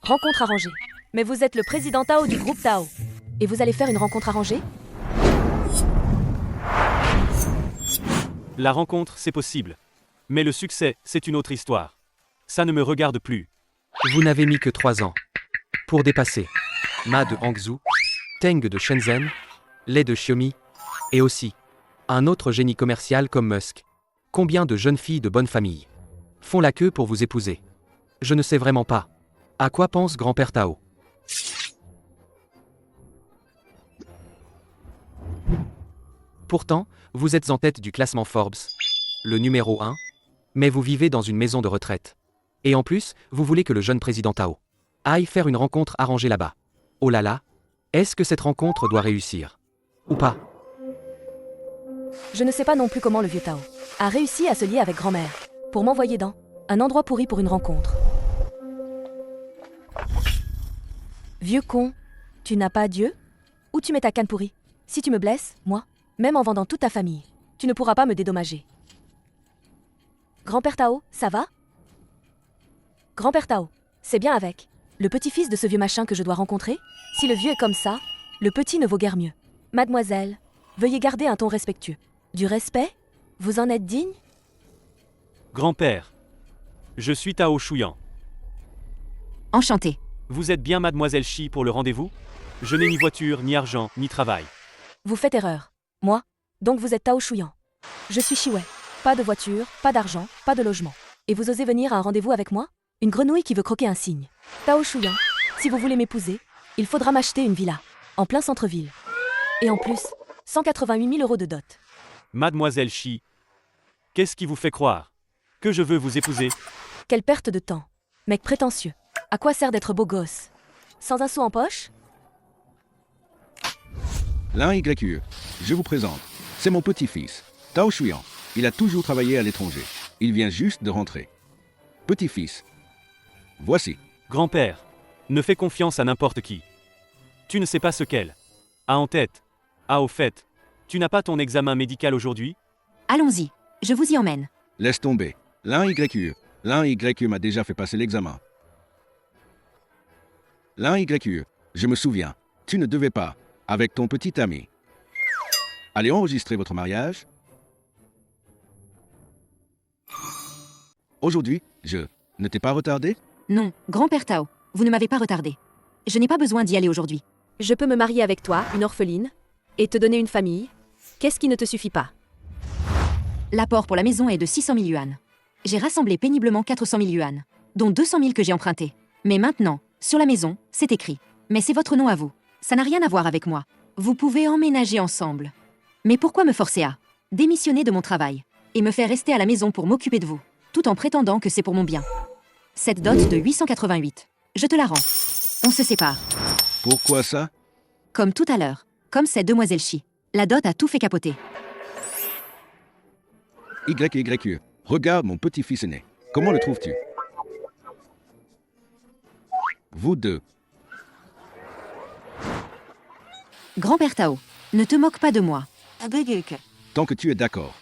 Rencontre arrangée. Mais vous êtes le président Tao du groupe Tao. Et vous allez faire une rencontre arrangée? La rencontre, c'est possible. Mais le succès, c'est une autre histoire. Ça ne me regarde plus. Vous n'avez mis que 3 ans. Pour dépasser Ma de Hangzhou, Teng de Shenzhen, Lei de Xiaomi, et aussi un autre génie commercial comme Musk. Combien de jeunes filles de bonne famille font la queue pour vous épouser? Je ne sais vraiment pas. À quoi pense grand-père Tao? Pourtant, vous êtes en tête du classement Forbes, le numéro 1, mais vous vivez dans une maison de retraite. Et en plus, vous voulez que le jeune président Tao aille faire une rencontre arrangée là-bas. Oh là là, est-ce que cette rencontre doit réussir? Ou pas? Je ne sais pas non plus comment le vieux Tao a réussi à se lier avec grand-mère pour m'envoyer dans un endroit pourri pour une rencontre. Vieux con, tu n'as pas Dieu? Où tu mets ta canne pourrie? Si tu me blesses, moi, même en vendant toute ta famille, tu ne pourras pas me dédommager. Grand-père Tao, ça va? Grand-père Tao, c'est bien avec le petit-fils de ce vieux machin que je dois rencontrer? Si le vieux est comme ça, le petit ne vaut guère mieux. Mademoiselle, veuillez garder un ton respectueux. Du respect? Vous en êtes digne? Grand-père. Je suis Tao Shuyan. Enchanté. Vous êtes bien mademoiselle Shi pour le rendez-vous? Je n'ai ni voiture, ni argent, ni travail. Vous faites erreur. Moi, donc vous êtes Tao Shuyan. Je suis Shiwei. Pas de voiture, pas d'argent, pas de logement. Et vous osez venir à un rendez-vous avec moi? Une grenouille qui veut croquer un cygne. Tao Shuyan, si vous voulez m'épouser, il faudra m'acheter une villa, en plein centre-ville. Et en plus, 188 000 euros de dot. Mademoiselle Shi. Qu'est-ce qui vous fait croire que je veux vous épouser? Quelle perte de temps. Mec prétentieux. À quoi sert d'être beau gosse? Sans un sou en poche? L'un YE, je vous présente. C'est mon petit-fils, Tao Shuyan. Il a toujours travaillé à l'étranger. Il vient juste de rentrer. Petit-fils. Voici. Grand-père. Ne fais confiance à n'importe qui. Tu ne sais pas ce qu'elle a en tête. Ah, au fait, tu n'as pas ton examen médical aujourd'hui? Allons-y, je vous y emmène. Laisse tomber. L'un YE. L'un YE m'a déjà fait passer l'examen. L'un YE, je me souviens. Tu ne devais pas, avec ton petit ami. Allez enregistrer votre mariage. Aujourd'hui, je ne t'ai pas retardé? Non, grand-père Tao, vous ne m'avez pas retardé. Je n'ai pas besoin d'y aller aujourd'hui. Je peux me marier avec toi, une orpheline, et te donner une famille? Qu'est-ce qui ne te suffit pas? L'apport pour la maison est de 600 000 yuan. J'ai rassemblé péniblement 400 000 yuan, dont 200 000 que j'ai empruntés. Mais maintenant, sur la maison, c'est écrit. Mais c'est votre nom à vous. Ça n'a rien à voir avec moi. Vous pouvez emménager ensemble. Mais pourquoi me forcer à démissionner de mon travail et me faire rester à la maison pour m'occuper de vous, tout en prétendant que c'est pour mon bien? Cette dot de 888, je te la rends. On se sépare. Pourquoi ça? Comme tout à l'heure, comme cette demoiselle Shi. La dot a tout fait capoter. YE, regarde mon petit-fils aîné. Comment le trouves-tu? Vous deux. Grand-père Tao, ne te moque pas de moi. Tant que tu es d'accord.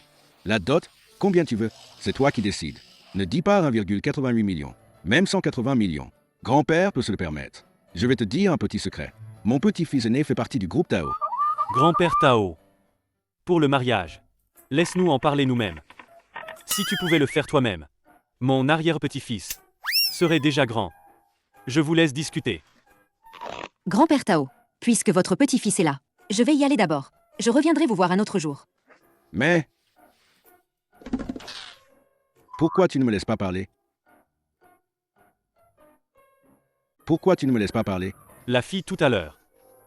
La dot, combien tu veux, c'est toi qui décides. Ne dis pas 1,88 million, même 180 millions. Grand-père peut se le permettre. Je vais te dire un petit secret. Mon petit-fils aîné fait partie du groupe Tao. Grand-père Tao. Pour le mariage. Laisse-nous en parler nous-mêmes. Si tu pouvais le faire toi-même, mon arrière-petit-fils serait déjà grand. Je vous laisse discuter. Grand-père Tao, puisque votre petit-fils est là, je vais y aller d'abord. Je reviendrai vous voir un autre jour. Mais... Pourquoi tu ne me laisses pas parler? Pourquoi tu ne me laisses pas parler? La fille tout à l'heure.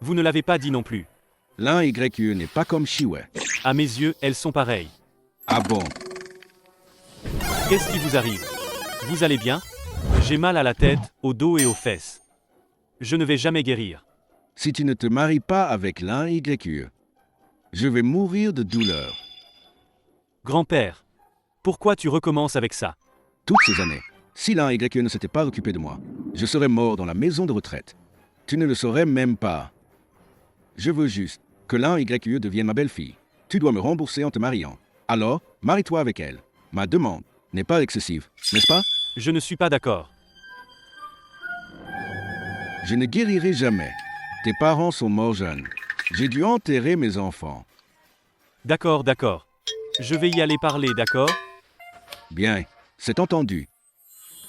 Vous ne l'avez pas dit non plus. L'un YE n'est pas comme Shiwei. À mes yeux, elles sont pareilles. Ah bon? Qu'est-ce qui vous arrive? Vous allez bien? J'ai mal à la tête, au dos et aux fesses. Je ne vais jamais guérir. Si tu ne te maries pas avec l'un YE, je vais mourir de douleur. Grand-père, pourquoi tu recommences avec ça? Toutes ces années, si l'un YE ne s'était pas occupé de moi, je serais mort dans la maison de retraite. Tu ne le saurais même pas. Je veux juste que l'un YE devienne ma belle-fille. Tu dois me rembourser en te mariant. Alors, marie-toi avec elle. Ma demande n'est pas excessive, n'est-ce pas? Je ne suis pas d'accord. Je ne guérirai jamais. Tes parents sont morts jeunes. J'ai dû enterrer mes enfants. D'accord, d'accord. Je vais y aller parler, d'accord? Bien, c'est entendu.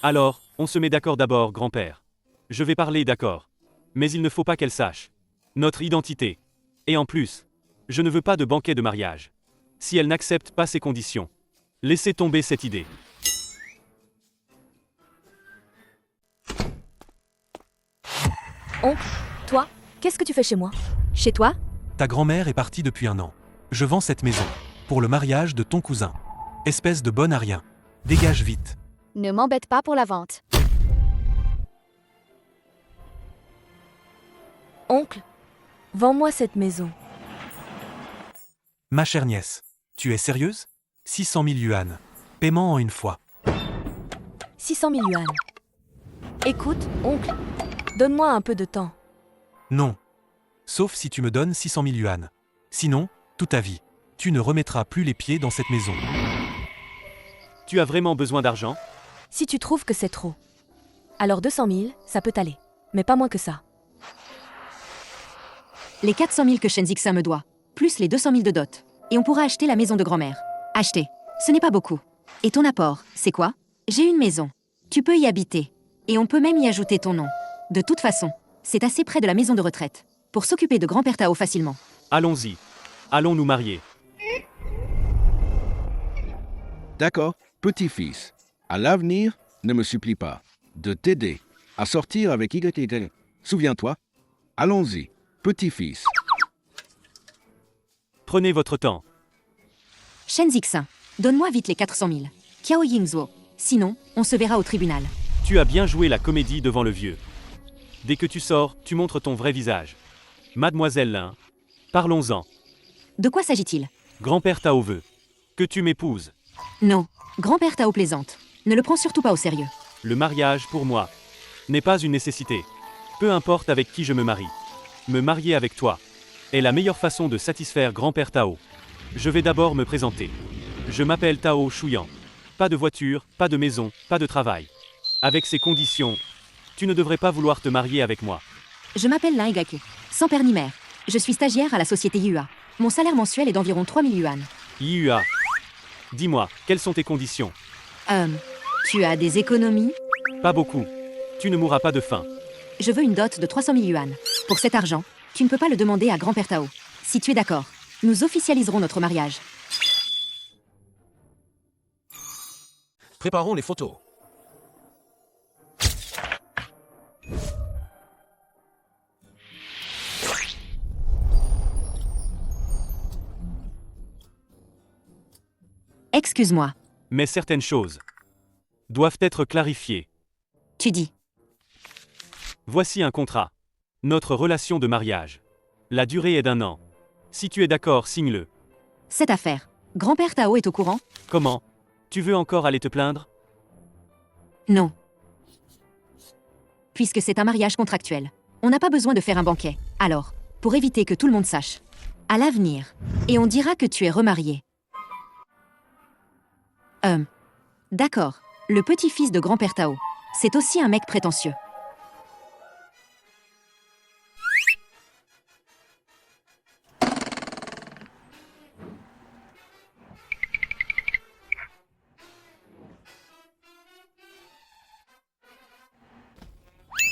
Alors, on se met d'accord d'abord, grand-père. Je vais parler, d'accord. Mais il ne faut pas qu'elle sache notre identité. Et en plus, je ne veux pas de banquet de mariage. Si elle n'accepte pas ces conditions, laissez tomber cette idée. Oncle, toi, qu'est-ce que tu fais chez moi? Chez toi? Ta grand-mère est partie depuis 1 an. Je vends cette maison. Pour le mariage de ton cousin. Espèce de bon à rien. Dégage vite. Ne m'embête pas pour la vente. Oncle, vends-moi cette maison. Ma chère nièce. Tu es sérieuse? 600 000 yuan. Paiement en une fois. 600 000 yuan. Écoute, oncle, donne-moi un peu de temps. Non. Sauf si tu me donnes 600 000 yuan. Sinon, toute ta vie, tu ne remettras plus les pieds dans cette maison. Tu as vraiment besoin d'argent? Si tu trouves que c'est trop. Alors 200 000, ça peut aller. Mais pas moins que ça. Les 400 000 que Shen Zixin me doit, plus les 200 000 de dot. Et on pourra acheter la maison de grand-mère. Acheter. Ce n'est pas beaucoup. Et ton apport, c'est quoi? J'ai une maison. Tu peux y habiter. Et on peut même y ajouter ton nom. De toute façon, c'est assez près de la maison de retraite. Pour s'occuper de grand-père Tao facilement. Allons-y. Allons nous marier. D'accord, petit-fils. À l'avenir, ne me supplie pas de t'aider à sortir avec YY. Souviens-toi. Allons-y, petit-fils. Prenez votre temps. Shen Zixin, donne-moi vite les 400 000. Kiao Yingzuo. Sinon, on se verra au tribunal. Tu as bien joué la comédie devant le vieux. Dès que tu sors, tu montres ton vrai visage. Mademoiselle Lin, parlons-en. De quoi s'agit-il? Grand-père Tao veut que tu m'épouses. Non, grand-père Tao plaisante. Ne le prends surtout pas au sérieux. Le mariage, pour moi, n'est pas une nécessité. Peu importe avec qui je me marie. Me marier avec toi est la meilleure façon de satisfaire grand-père Tao. Je vais d'abord me présenter. Je m'appelle Tao Shuyan. Pas de voiture, pas de maison, pas de travail. Avec ces conditions, tu ne devrais pas vouloir te marier avec moi. Je m'appelle Lin Igaku. Sans père ni mère. Je suis stagiaire à la société Yua. Mon salaire mensuel est d'environ 3 000 yuan. Yua. Dis-moi, quelles sont tes conditions? Tu as des économies? Pas beaucoup. Tu ne mourras pas de faim. Je veux une dot de 300 000 yuan. Pour cet argent, tu ne peux pas le demander à grand-père Tao. Si tu es d'accord, nous officialiserons notre mariage. Préparons les photos. Excuse-moi, Mais certaines choses doivent être clarifiées. tu dis. Voici un contrat. Notre relation de mariage. La durée est d'1 an. Si tu es d'accord, signe-le. Cette affaire, grand-père Tao est au courant? Comment? Tu veux encore aller te plaindre? Non. Puisque c'est un mariage contractuel, on n'a pas besoin de faire un banquet. Alors, pour éviter que tout le monde sache. À l'avenir. Et on dira que tu es remarié. D'accord. Le petit-fils de grand-père Tao. C'est aussi un mec prétentieux.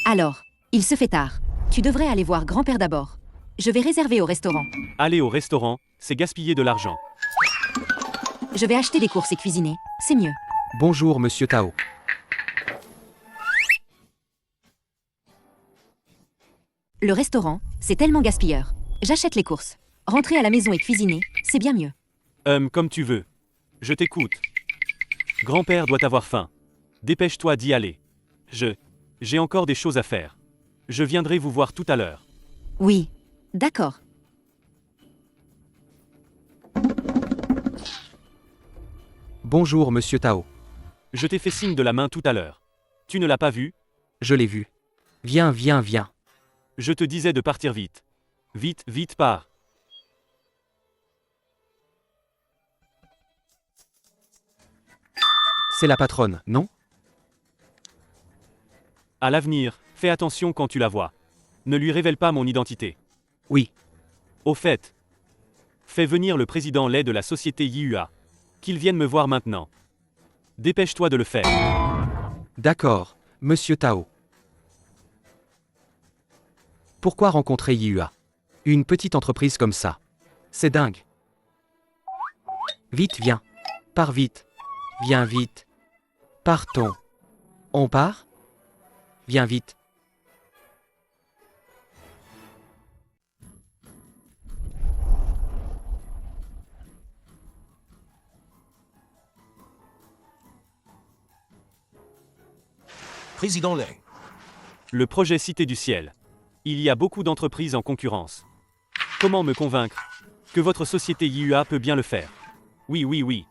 Alors, il se fait tard. Tu devrais aller voir grand-père d'abord. Je vais réserver au restaurant. Aller au restaurant, c'est gaspiller de l'argent. Je vais acheter des courses et cuisiner. C'est mieux. Bonjour monsieur Tao. Le restaurant, c'est tellement gaspilleur. J'achète les courses. Rentrer à la maison et cuisiner, c'est bien mieux. Comme tu veux. Je t'écoute. Grand-père doit avoir faim. Dépêche-toi d'y aller. J'ai encore des choses à faire. Je viendrai vous voir tout à l'heure. Oui. D'accord. Bonjour monsieur Tao. Je t'ai fait signe de la main tout à l'heure. Tu ne l'as pas vu? Je l'ai vu. Viens, viens, viens. Je te disais de partir vite. Vite, vite, pars. C'est la patronne, non? À l'avenir, Fais attention quand tu la vois. Ne lui révèle pas mon identité. Oui, Au fait, fais venir le président lait de la société Yihua. Qu'il vienne me voir maintenant. Dépêche-toi de le faire. d'accord, monsieur Tao. Pourquoi rencontrer Yihua? Une petite entreprise comme ça. C'est dingue. Vite, viens. Pars vite. Viens vite. Partons. On part? Viens vite. Président Lay. Le projet Cité du Ciel. Il y a beaucoup d'entreprises en concurrence. Comment me convaincre que votre société Yihua peut bien le faire? Oui, oui, oui.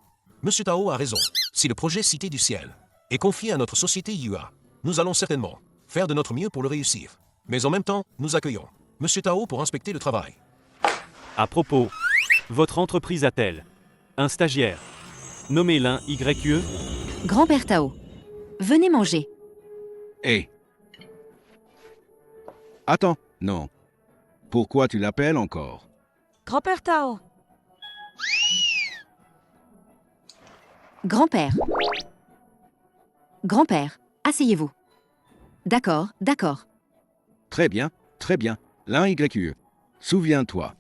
Monsieur Tao a raison. Si le projet Cité du Ciel est confié à notre société Yihua, nous allons certainement faire de notre mieux pour le réussir. Mais en même temps, nous accueillons Monsieur Tao pour inspecter le travail. À propos, votre entreprise a-t-elle un stagiaire nommé l'un YE? Grand-père Tao. Venez manger. Hé. Attends, non. Pourquoi tu l'appelles encore? Grand-père Tao. Grand-père. Grand-père, asseyez-vous. D'accord, d'accord. Très bien, très bien. L'un YE. Souviens-toi,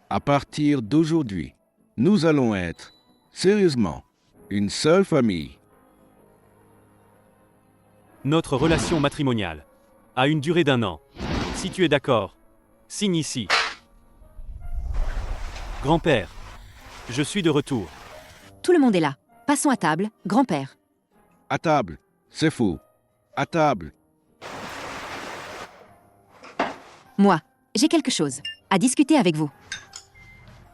à partir d'aujourd'hui, nous allons être, sérieusement, une seule famille. Notre relation matrimoniale a une durée d'1 an. Si tu es d'accord, signe ici. Grand-père, je suis de retour. Tout le monde est là. Passons à table, grand-père. À table, c'est faux. À table. Moi, j'ai quelque chose à discuter avec vous.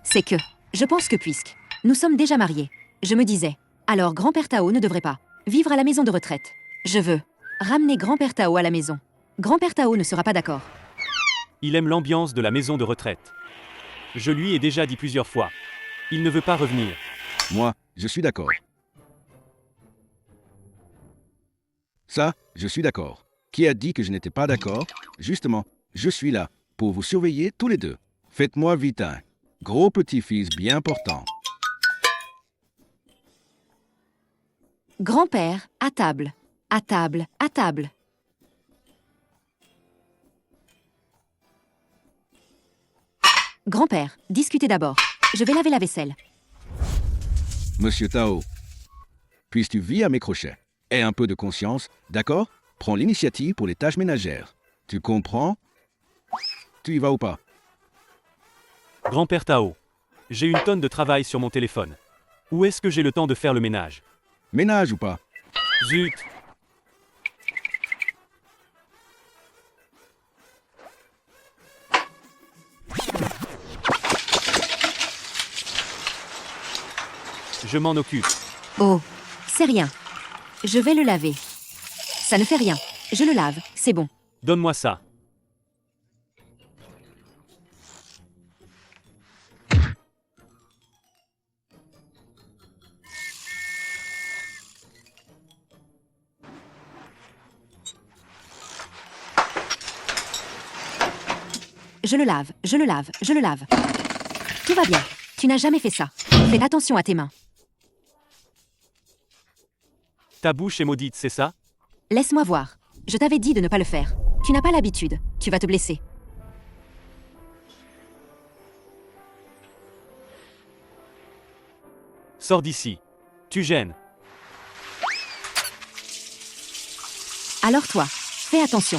C'est que, je pense que puisque nous sommes déjà mariés, je me disais, alors grand-père Tao ne devrait pas vivre à la maison de retraite. Je veux ramener grand-père Tao à la maison. Grand-père Tao ne sera pas d'accord. Il aime l'ambiance de la maison de retraite. Je lui ai déjà dit plusieurs fois. Il ne veut pas revenir. Moi, je suis d'accord. Ça, je suis d'accord. Qui a dit que je n'étais pas d'accord? Justement, je suis là pour vous surveiller tous les deux. Faites-moi vite un gros petit-fils bien portant. Grand-père, à table. À table, à table. Grand-père, discutez d'abord. Je vais laver la vaisselle. Monsieur Tao, puisses-tu vis à mes crochets? Aie un peu de conscience, d'accord? Prends l'initiative pour les tâches ménagères. Tu comprends? Tu y vas ou pas? Grand-père Tao, j'ai une tonne de travail sur mon téléphone. Où est-ce que j'ai le temps de faire le ménage? Ménage ou pas? Zut! Je m'en occupe. Oh, c'est rien. Je vais le laver. Ça ne fait rien. Je le lave, c'est bon. Donne-moi ça. Je le lave, je le lave, je le lave. Tout va bien. Tu n'as jamais fait ça. Fais attention à tes mains. Ta bouche est maudite, c'est ça? Laisse-moi voir. Je t'avais dit de ne pas le faire. Tu n'as pas l'habitude. Tu vas te blesser. Sors d'ici. Tu gênes. Alors toi, fais attention.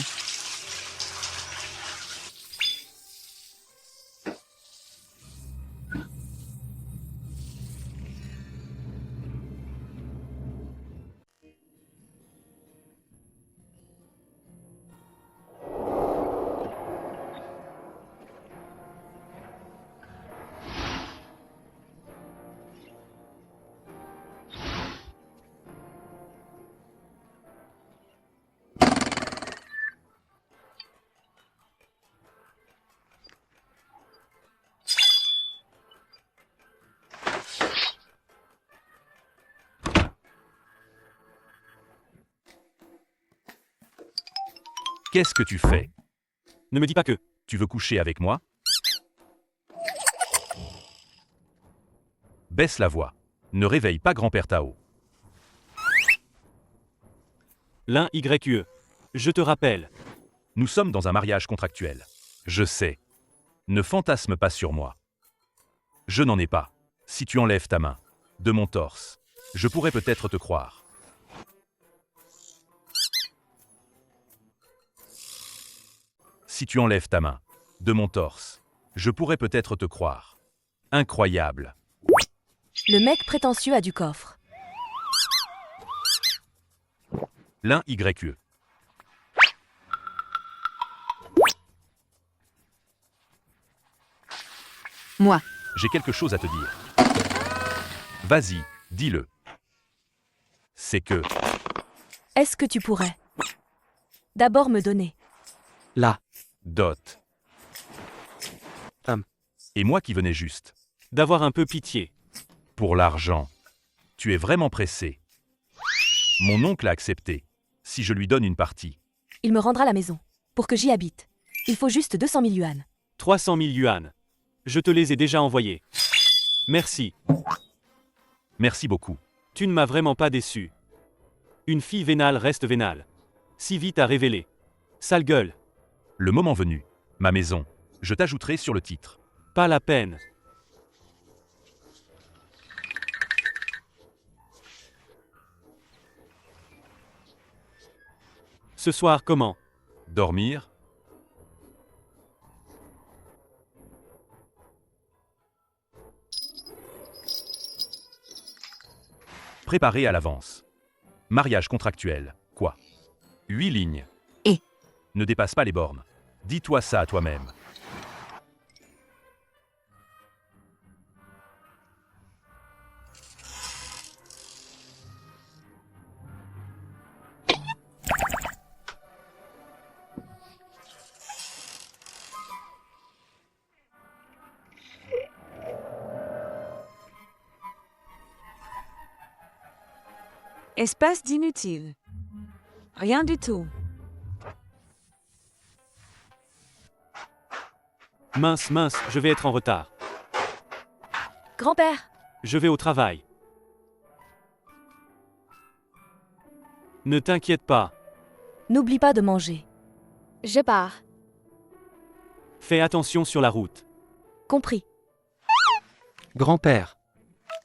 Qu'est-ce que tu fais? Ne me dis pas que. Tu veux coucher avec moi? Baisse la voix. Ne réveille pas grand-père Tao. L'un YQE. Je te rappelle. Nous sommes dans un mariage contractuel. Je sais. Ne fantasme pas sur moi. Je n'en ai pas. Si tu enlèves ta main de mon torse, je pourrais peut-être te croire. Si tu enlèves ta main de mon torse, je pourrais peut-être te croire. Incroyable. Le mec prétentieux a du coffre. L'un YE. Moi. J'ai quelque chose à te dire. Vas-y, dis-le. C'est que Est-ce que tu pourrais d'abord me donner Là. Dot. Et moi qui venais juste. D'avoir un peu pitié. Pour l'argent. Tu es vraiment pressé. Mon oncle a accepté. Si je lui donne une partie. Il me rendra la maison. Pour que j'y habite. Il faut juste 200 000 yuan. 300 000 yuan. Je te les ai déjà envoyés. Merci. Merci beaucoup. Tu ne m'as vraiment pas déçu. Une fille vénale reste vénale. Si vite à révéler. Sale gueule. Le moment venu. Ma maison. Je t'ajouterai sur le titre. Pas la peine. Ce soir, comment? Dormir. Préparer à l'avance. Mariage contractuel. Quoi? 8 lignes. Et? Ne dépasse pas les bornes. Dis-toi ça à toi-même. Espèce d'inutile. Rien du tout. Mince, mince, je vais être en retard. Grand-père, Je vais au travail. Ne t'inquiète pas. n'oublie pas de manger. Je pars. Fais attention sur la route. Compris. Grand-père.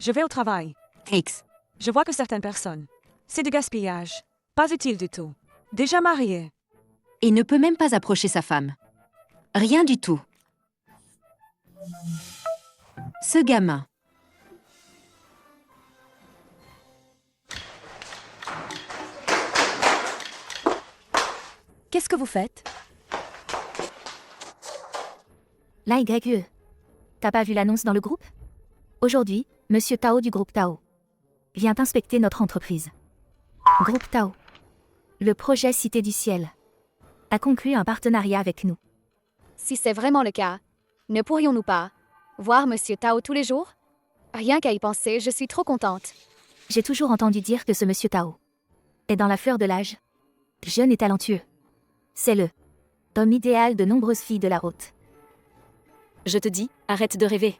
Je vais au travail. X. Je vois que certaines personnes. C'est du gaspillage. Pas utile du tout. Déjà marié. Et ne peut même pas approcher sa femme. Rien du tout. Ce gamin. Qu'est-ce que vous faites? Là, YE. T'as pas vu l'annonce dans le groupe? Aujourd'hui, Monsieur Tao du groupe Tao vient inspecter notre entreprise. Groupe Tao. Le projet Cité du Ciel a conclu un partenariat avec nous. Si c'est vraiment le cas, ne pourrions-nous pas voir Monsieur Tao tous les jours? Rien qu'à y penser, je suis trop contente. J'ai toujours entendu dire que ce Monsieur Tao est dans la fleur de l'âge, jeune et talentueux. C'est le homme idéal de nombreuses filles de la route. Je te dis, arrête de rêver.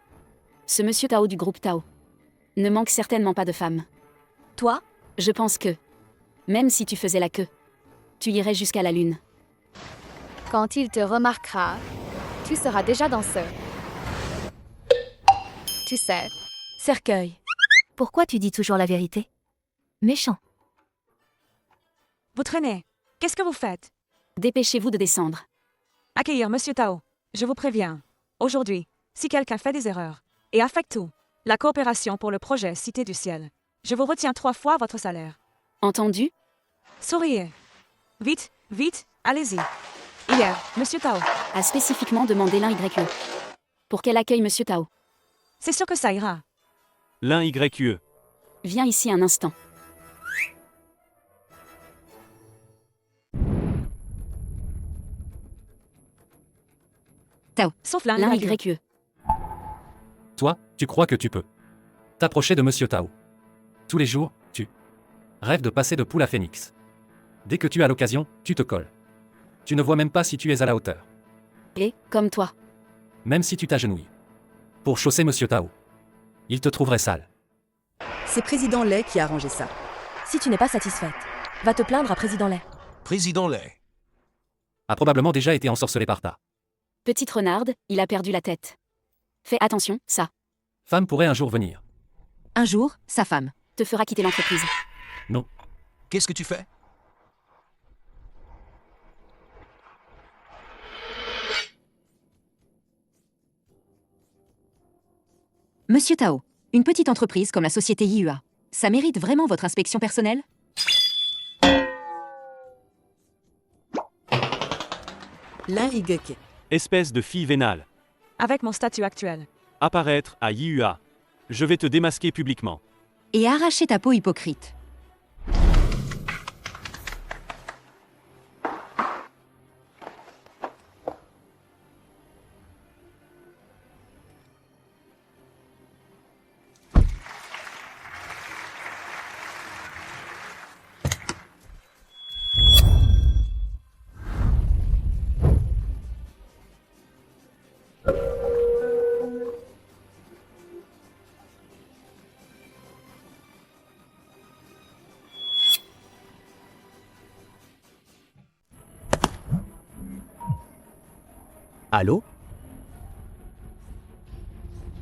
Ce Monsieur Tao du groupe Tao ne manque certainement pas de femmes. Toi? Je pense que, même si tu faisais la queue, tu irais jusqu'à la lune. Quand il te remarquera, tu seras déjà dans ce. Tu sais. Cercueil. Pourquoi tu dis toujours la vérité? Méchant. Vous traînez. Qu'est-ce que vous faites? Dépêchez-vous de descendre. Accueillir Monsieur Tao. Je vous préviens. Aujourd'hui, si quelqu'un fait des erreurs et affecte tout, la coopération pour le projet Cité du Ciel, je vous retiens 3 fois votre salaire. Entendu? Souriez. Vite, vite, allez-y. Hier, Monsieur Tao. A spécifiquement demandé l'un YE. Pour qu'elle accueille Monsieur Tao. C'est sûr que ça ira. L'un YE. Viens ici un instant. Tao. Sauf l'un L'un YE. YE. Toi, tu crois que tu peux t'approcher de Monsieur Tao. Tous les jours, tu rêves de passer de poule à phénix. Dès que tu as l'occasion, tu te colles. Tu ne vois même pas si tu es à la hauteur. Et, comme toi. Même si tu t'agenouilles. Pour chausser Monsieur Tao. Il te trouverait sale. C'est Président Lay qui a arrangé ça. Si tu n'es pas satisfaite, va te plaindre à Président Lay. Président Lay. A probablement déjà été ensorcelé par ta. Petite renarde, il a perdu la tête. Fais attention, ça. Femme pourrait un jour venir. Un jour, sa femme Te fera quitter l'entreprise. Non. Qu'est-ce que tu fais? Monsieur Tao, une petite entreprise comme la société YUA, ça mérite vraiment votre inspection personnelle? L'un Y. Espèce de fille vénale. Avec mon statut actuel. Apparaître à IUA. Je vais te démasquer publiquement. Et arracher ta peau hypocrite. Allô?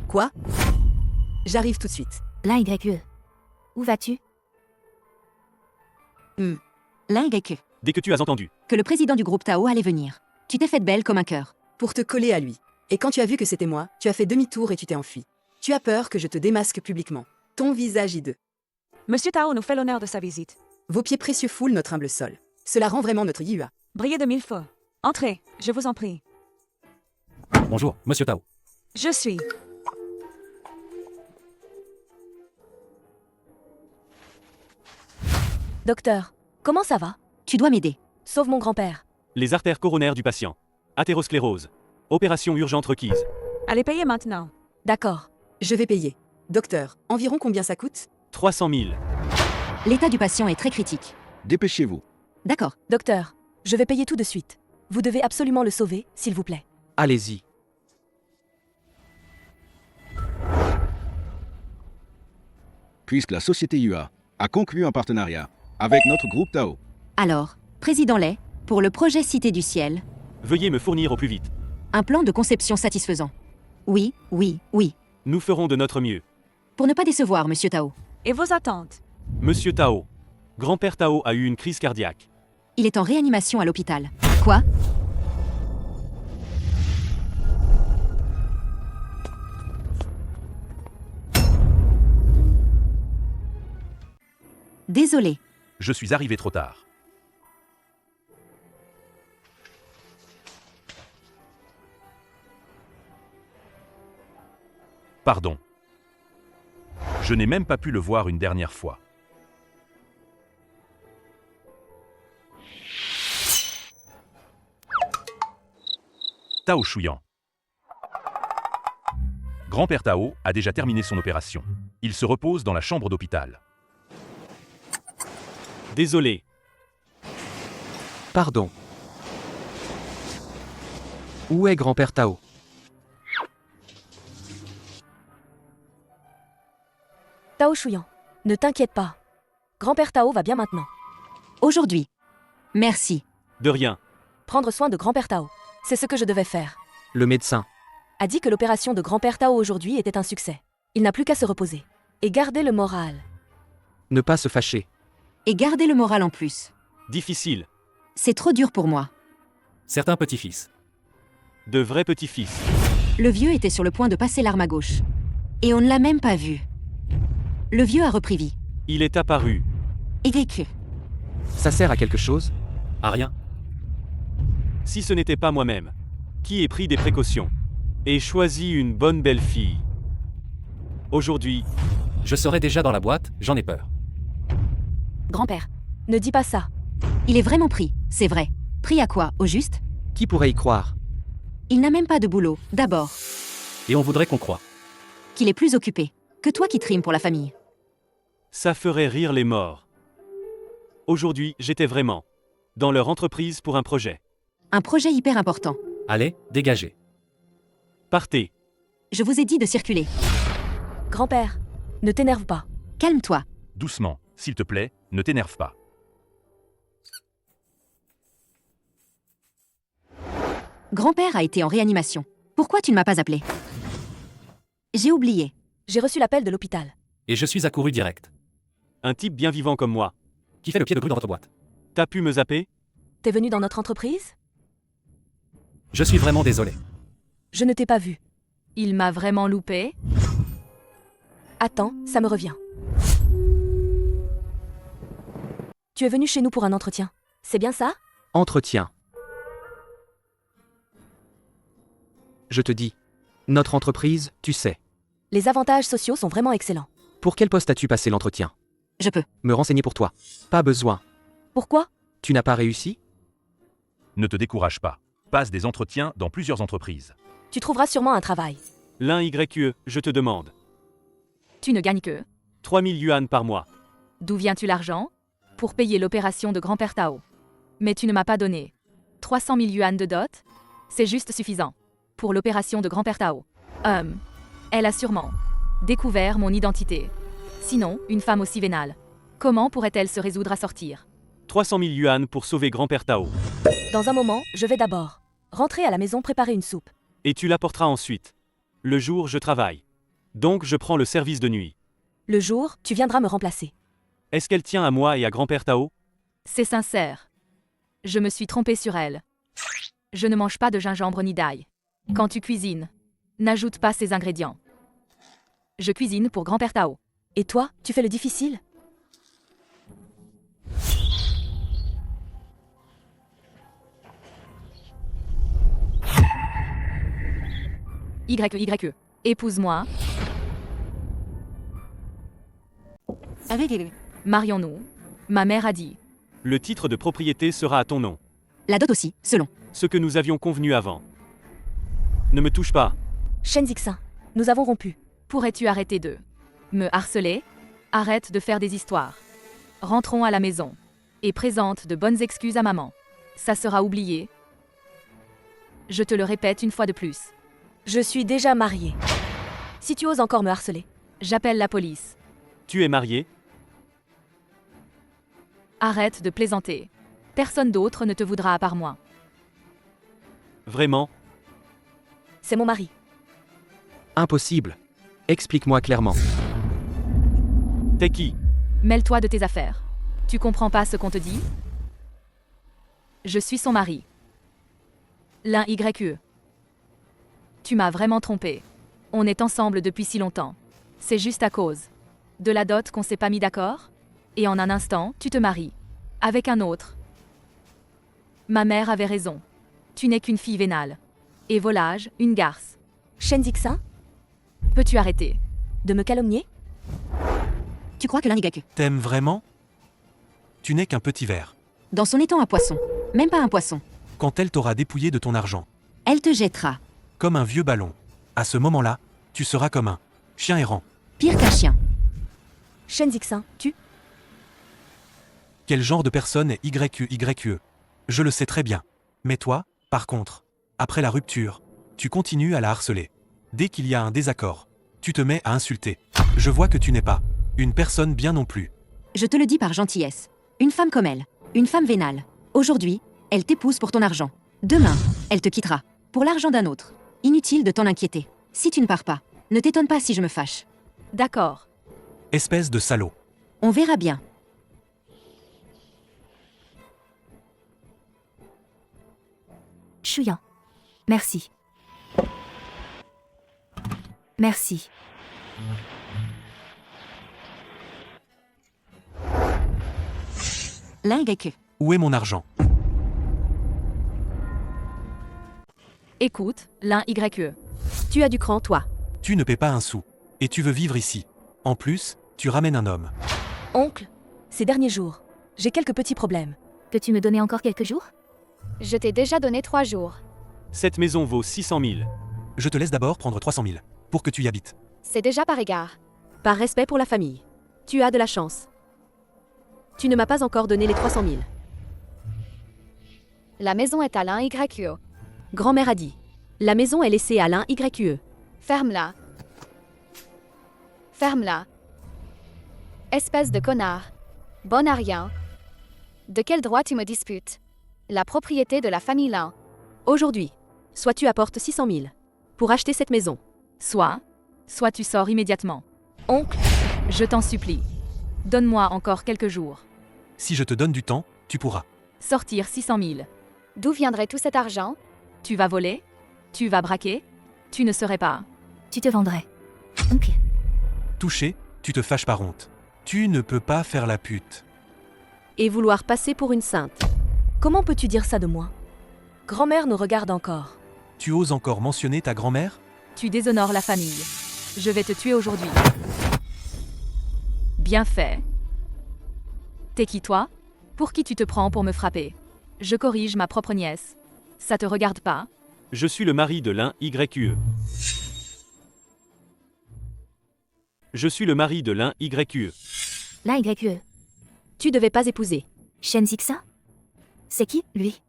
Quoi? J'arrive tout de suite. L'un YE. Où vas-tu? L'un YE. Dès que tu as entendu. Que le président du groupe Tao allait venir. Tu t'es faite belle comme un cœur. Pour te coller à lui. Et quand tu as vu que c'était moi, tu as fait demi-tour et tu t'es enfui. Tu as peur que je te démasque publiquement. Ton visage hideux. Monsieur Tao nous fait l'honneur de sa visite. Vos pieds précieux foulent notre humble sol. Cela rend vraiment notre YUA. Brillez de mille feux. Entrez, je vous en prie. Bonjour, Monsieur Tao. Je suis. Docteur, comment ça va? Tu dois m'aider. Sauve mon grand-père. Les artères coronaires du patient. Athérosclérose. Opération urgente requise. Allez payer maintenant. D'accord. Je vais payer. Docteur, environ combien ça coûte? 300 000. L'état du patient est très critique. Dépêchez-vous. D'accord. Docteur, je vais payer tout de suite. Vous devez absolument le sauver, s'il vous plaît. Allez-y. Puisque la société YUA a conclu un partenariat avec notre groupe Tao. Alors, Président Lay, pour le projet Cité du Ciel, Veuillez me fournir au plus vite. un plan de conception satisfaisant. Oui, oui, oui. Nous ferons de notre mieux. Pour ne pas décevoir, Monsieur Tao. Et vos attentes? Monsieur Tao. Grand-père Tao a eu une crise cardiaque. Il est en réanimation à l'hôpital. Quoi? Désolé. Je suis arrivé trop tard. Pardon. Je n'ai même pas pu le voir une dernière fois. Tao Chouyan. Grand-père Tao a déjà terminé son opération. Il se repose dans la chambre d'hôpital. Désolé. Pardon. Où est grand-père Tao? Tao Chouyan, ne t'inquiète pas. Grand-père Tao va bien maintenant. Aujourd'hui. Merci. De rien. Prendre soin de grand-père Tao. C'est ce que je devais faire. Le médecin. A dit que l'opération de grand-père Tao aujourd'hui était un succès. Il n'a plus qu'à se reposer. Et garder le moral. Ne pas se fâcher. Et garder le moral en plus. Difficile. C'est trop dur pour moi. Certains petits-fils. De vrais petits-fils. Le vieux était sur le point de passer l'arme à gauche. Et on ne l'a même pas vu. Le vieux a repris vie. Il est apparu. Et vécu. Ça sert à quelque chose? À rien. Si ce n'était pas moi-même, qui ai pris des précautions et choisi une bonne belle fille. Aujourd'hui, Je serai déjà dans la boîte, j'en ai peur. Grand-père. Ne dis pas ça. Il est vraiment pris, c'est vrai. Pris à quoi, au juste? Qui pourrait y croire? Il n'a même pas de boulot, d'abord. Et on voudrait qu'on croie. Qu'il est plus occupé. Que toi qui trimes pour la famille. ça ferait rire les morts. Aujourd'hui, j'étais vraiment dans leur entreprise pour un projet. Un projet hyper important. Allez, dégagez. Partez. Je vous ai dit de circuler. Grand-père, ne t'énerve pas. Calme-toi. Doucement, s'il te plaît, ne t'énerve pas. Grand-père a été en réanimation. Pourquoi tu ne m'as pas appelé? J'ai oublié. J'ai reçu l'appel de l'hôpital. Et je suis accouru direct. Un type bien vivant comme moi. Qui fait le pied de grue dans votre boîte? T'as pu me zapper? T'es venu dans notre entreprise? Je suis vraiment désolé. Je ne t'ai pas vu. Il m'a vraiment loupé? Attends, ça me revient. Tu es venu chez nous pour un entretien. C'est bien ça? Entretien. Je te dis. Notre entreprise, tu sais. Les avantages sociaux sont vraiment excellents. Pour quel poste as-tu passé l'entretien? Je peux. Me renseigner pour toi. Pas besoin. Pourquoi? Tu n'as pas réussi? Ne te décourage pas. Passe des entretiens dans plusieurs entreprises. Tu trouveras sûrement un travail. L'un YE, je te demande. Tu ne gagnes que. 3000 yuan par mois. D'où viens-tu l'argent? Pour payer l'opération de grand-père Tao. Mais tu ne m'as pas donné. 300 000 yuan de dot? C'est juste suffisant. Pour l'opération de grand-père Tao. Elle a sûrement découvert mon identité. Sinon, une femme aussi vénale. Comment pourrait-elle se résoudre à sortir? 300 000 yuan pour sauver grand-père Tao. Dans un moment, je vais d'abord rentrer à la maison préparer une soupe. Et tu l'apporteras ensuite. Le jour, je travaille. Donc je prends le service de nuit. Le jour, tu viendras me remplacer. Est-ce qu'elle tient à moi et à grand-père Tao? C'est sincère. Je me suis trompée sur elle. Je ne mange pas de gingembre ni d'ail. Quand tu cuisines, n'ajoute pas ces ingrédients. Je cuisine pour grand-père Tao. Et toi, tu fais le difficile? YE. Épouse-moi. Marions-nous. Ma mère a dit. Le titre de propriété sera à ton nom. La dot aussi, selon. Ce que nous avions convenu avant. Ne me touche pas. Shen Zixin, nous avons rompu. Pourrais-tu arrêter de me harceler? Arrête de faire des histoires. Rentrons à la maison. Et présente de bonnes excuses à maman. Ça sera oublié. Je te le répète une fois de plus. Je suis déjà mariée. Si tu oses encore me harceler, j'appelle la police. Tu es marié? Arrête de plaisanter. Personne d'autre ne te voudra à part moi. Vraiment? C'est mon mari. Impossible. Explique-moi clairement. T'es qui? Mêle-toi de tes affaires. Tu comprends pas ce qu'on te dit? Je suis son mari. L'un YE. Tu m'as vraiment trompé. On est ensemble depuis si longtemps. C'est juste à cause de la dot qu'on s'est pas mis d'accord? Et en un instant, tu te maries. Avec un autre. Ma mère avait raison. Tu n'es qu'une fille vénale. Et volage, une garce. Shen Zixin, peux-tu arrêter de me calomnier? Tu crois que l'un YE? T'aimes vraiment? Tu n'es qu'un petit ver. Dans son étang à poisson. Même pas un poisson. Quand elle t'aura dépouillé de ton argent. Elle te jettera. Comme un vieux ballon. À ce moment-là, tu seras comme un chien errant. Pire qu'un chien. Shen Zixin, tu? Quel genre de personne est YE? Je le sais très bien. Mais toi, par contre, après la rupture, tu continues à la harceler. Dès qu'il y a un désaccord, tu te mets à insulter. Je vois que tu n'es pas une personne bien non plus. Je te le dis par gentillesse. Une femme comme elle. Une femme vénale. Aujourd'hui, elle t'épouse pour ton argent. Demain, elle te quittera. Pour l'argent d'un autre. Inutile de t'en inquiéter. Si tu ne pars pas, ne t'étonne pas si je me fâche. D'accord. Espèce de salaud. On verra bien. Shuyan. Merci. Merci. L'un YE. Où est mon argent? Écoute, l'un YE. Tu as du cran, toi. Tu ne paies pas un sou. Et tu veux vivre ici. En plus, tu ramènes un homme. Oncle, ces derniers jours, j'ai quelques petits problèmes. Peux-tu me donner encore quelques jours? Je t'ai déjà donné 3 jours. Cette maison vaut 600 000. Je te laisse d'abord prendre 300 000. Pour que tu y habites. C'est déjà par égard. Par respect pour la famille. Tu as de la chance. Tu ne m'as pas encore donné les 300 000. La maison est à l'un YQE. Grand-mère a dit. La maison est laissée à l'un YQE. Ferme-la. Ferme-la. Espèce de connard. Bon à rien. De quel droit tu me disputes? La propriété de la famille Lin. Aujourd'hui, soit tu apportes 600 000 pour acheter cette maison. Soit tu sors immédiatement. Oncle, Je t'en supplie. Donne-moi encore quelques jours. Si je te donne du temps, tu pourras. Sortir 600 000. D'où viendrait tout cet argent? Tu vas voler? Tu vas braquer? Tu ne serais pas. Tu te vendrais. Oncle, Touché, tu te fâches par honte. Tu ne peux pas faire la pute. Et vouloir passer pour une sainte. comment peux-tu dire ça de moi? Grand-mère nous regarde encore. Tu oses encore mentionner ta grand-mère? Tu déshonores la famille. Je vais te tuer aujourd'hui. Bien fait. T'es qui toi? Pour qui tu te prends pour me frapper? Je corrige ma propre nièce. Ça te regarde pas? Je suis le mari de l'un YQE. Je suis le mari de l'un YQE. là YQE. Tu devais pas épouser. Shen Zixin? C'est qui, lui?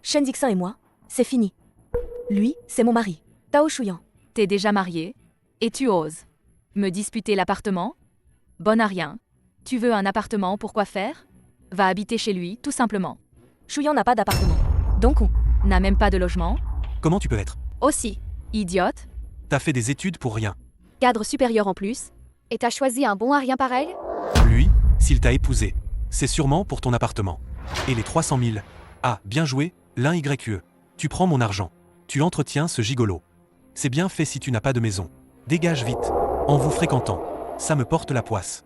Shen Zixin et moi, c'est fini. Lui, c'est mon mari, Tao Shuyan. T'es déjà marié? Et tu oses me disputer l'appartement? Bon à rien. Tu veux un appartement pour quoi faire? Va habiter chez lui, tout simplement. Shuyan n'a pas d'appartement. Donc on N'a même pas de logement? Comment tu peux être? Aussi, Idiote? T'as fait des études pour rien. cadre supérieur en plus. Et t'as choisi un bon à rien pareil? Lui, s'il t'a épousé, c'est sûrement pour ton appartement. Et les 300 000. Ah, bien joué, l'un YQE. Tu prends mon argent. Tu entretiens ce gigolo. C'est bien fait si tu n'as pas de maison. Dégage vite. En vous fréquentant. Ça me porte la poisse.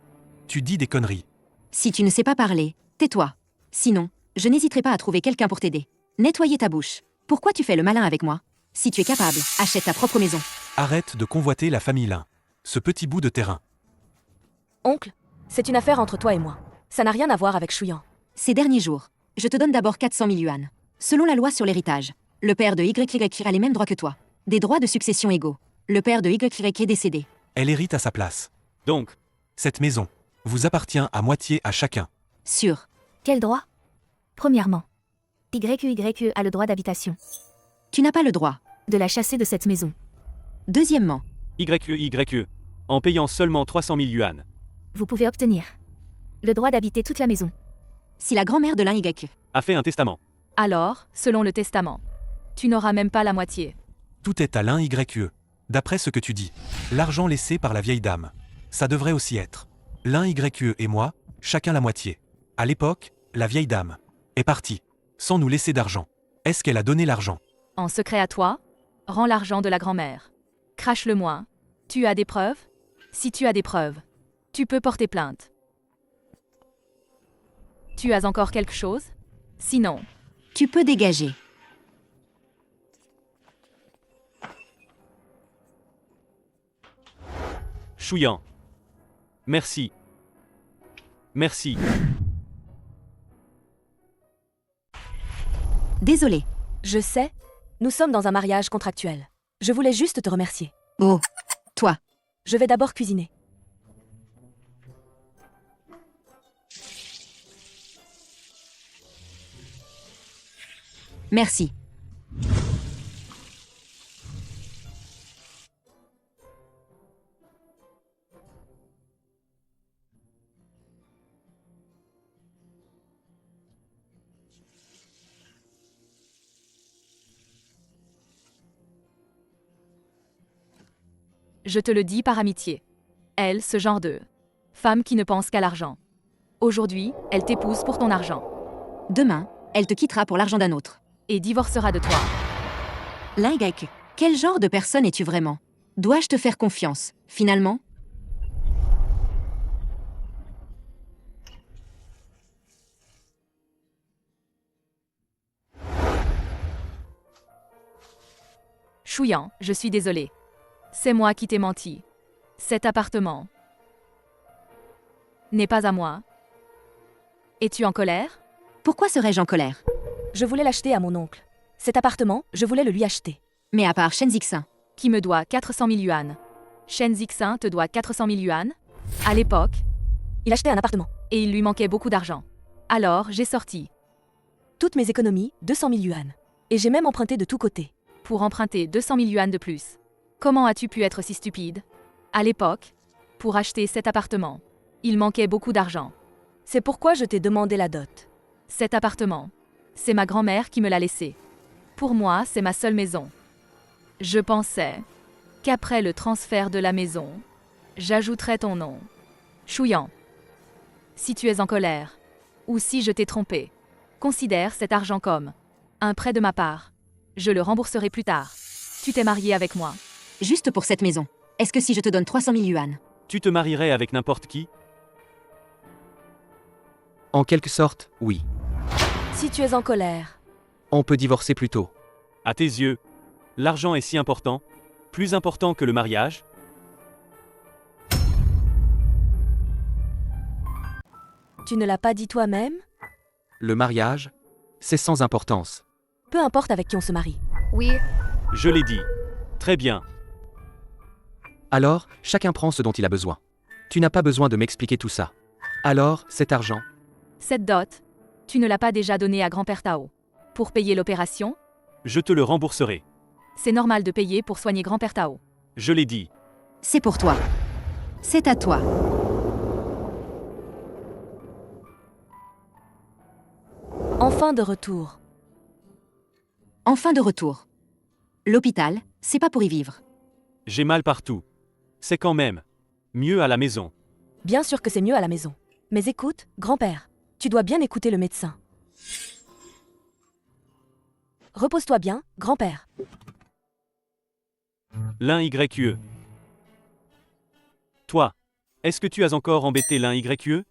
Tu dis des conneries. Si tu ne sais pas parler, tais-toi. Sinon, je n'hésiterai pas à trouver quelqu'un pour t'aider. Nettoyer ta bouche. Pourquoi tu fais le malin avec moi? Si tu es capable, achète ta propre maison. Arrête de convoiter la famille Lin. Ce petit bout de terrain. Oncle, c'est une affaire entre toi et moi. Ça n'a rien à voir avec Shuyan. Ces derniers jours, je te donne d'abord 400 000 yuan. Selon la loi sur l'héritage, le père de YY a les mêmes droits que toi. Des droits de succession égaux. Le père de YY est décédé. Elle hérite à sa place. Donc, Cette maison vous appartient à moitié à chacun. Sûr. Quel droit? Premièrement, YQYE a le droit d'habitation. Tu n'as pas le droit. De la chasser de cette maison. Deuxièmement, YQE, en payant seulement 300 000 yuan. Vous pouvez obtenir le droit d'habiter toute la maison. si la grand-mère de l'un YQ A fait un testament. Alors, selon le testament, tu n'auras même pas la moitié. Tout est à l'un YQE. D'après ce que tu dis. L'argent laissé par la vieille dame. Ça devrait aussi être. L'un YQE et moi, chacun la moitié. À l'époque, la vieille dame est partie. Sans nous laisser d'argent. Est-ce qu'elle a donné l'argent? En secret à toi? Rends l'argent de la grand-mère. Crache-le-moi. Tu as des preuves? Si tu as des preuves, tu peux porter plainte. Tu as encore quelque chose? Sinon, Tu peux dégager. Shuyan. Merci. Merci. Désolé. Je sais, nous sommes dans un mariage contractuel. Je voulais juste te remercier. Oh. Toi. Je vais d'abord cuisiner. Merci. je te le dis par amitié. Elle, ce genre de femme qui ne pense qu'à l'argent. Aujourd'hui, elle t'épouse pour ton argent. Demain, elle te quittera pour l'argent d'un autre. Et divorcera de toi. L'un YQ. Quel genre de personne es-tu vraiment? Dois-je te faire confiance, finalement? Shuyan, je suis désolée. C'est moi qui t'ai menti. Cet appartement n'est pas à moi. Es-tu en colère? Pourquoi serais-je en colère? Je voulais l'acheter à mon oncle. Cet appartement, je voulais le lui acheter. Mais à part Shen Zixin. Qui me doit 400 000 yuan. Shen Zixin te doit 400 000 yuan. À l'époque, il achetait un appartement. Et il lui manquait beaucoup d'argent. Alors, j'ai sorti Toutes mes économies, 200 000 yuan. Et j'ai même emprunté de tous côtés. Pour emprunter 200 000 yuan de plus. Comment as-tu pu être si stupide? À l'époque, pour acheter cet appartement, il manquait beaucoup d'argent. C'est pourquoi je t'ai demandé la dot. Cet appartement, c'est ma grand-mère qui me l'a laissé. Pour moi, c'est ma seule maison. Je pensais qu'après le transfert de la maison, j'ajouterais ton nom. Chouyan. Si tu es en colère, ou si je t'ai trompé, considère cet argent comme un prêt de ma part. Je le rembourserai plus tard. Tu t'es marié avec moi. Juste pour cette maison. Est-ce que si je te donne 300 000 yuan, Tu te marierais avec n'importe qui? En quelque sorte, oui. Si tu es en colère, On peut divorcer plus tôt. À tes yeux, l'argent est si important? Plus important que le mariage? tu ne l'as pas dit toi-même? Le mariage, c'est sans importance. Peu importe avec qui on se marie. Oui, Je l'ai dit. Très bien. Alors, chacun prend ce dont il a besoin. Tu n'as pas besoin de m'expliquer tout ça. Alors, cet argent, Cette dot, tu ne l'as pas déjà donnée à grand-père Tao. Pour payer l'opération, Je te le rembourserai. c'est normal de payer pour soigner grand-père Tao. Je l'ai dit. c'est pour toi. C'est à toi. Enfin de retour. Enfin de retour. L'hôpital, c'est pas pour y vivre. J'ai mal partout. C'est quand même mieux à la maison. Bien sûr que c'est mieux à la maison. Mais écoute, grand-père, tu dois bien écouter le médecin. Repose-toi bien, grand-père. L'un YE. Toi, est-ce que tu as encore embêté l'un YE?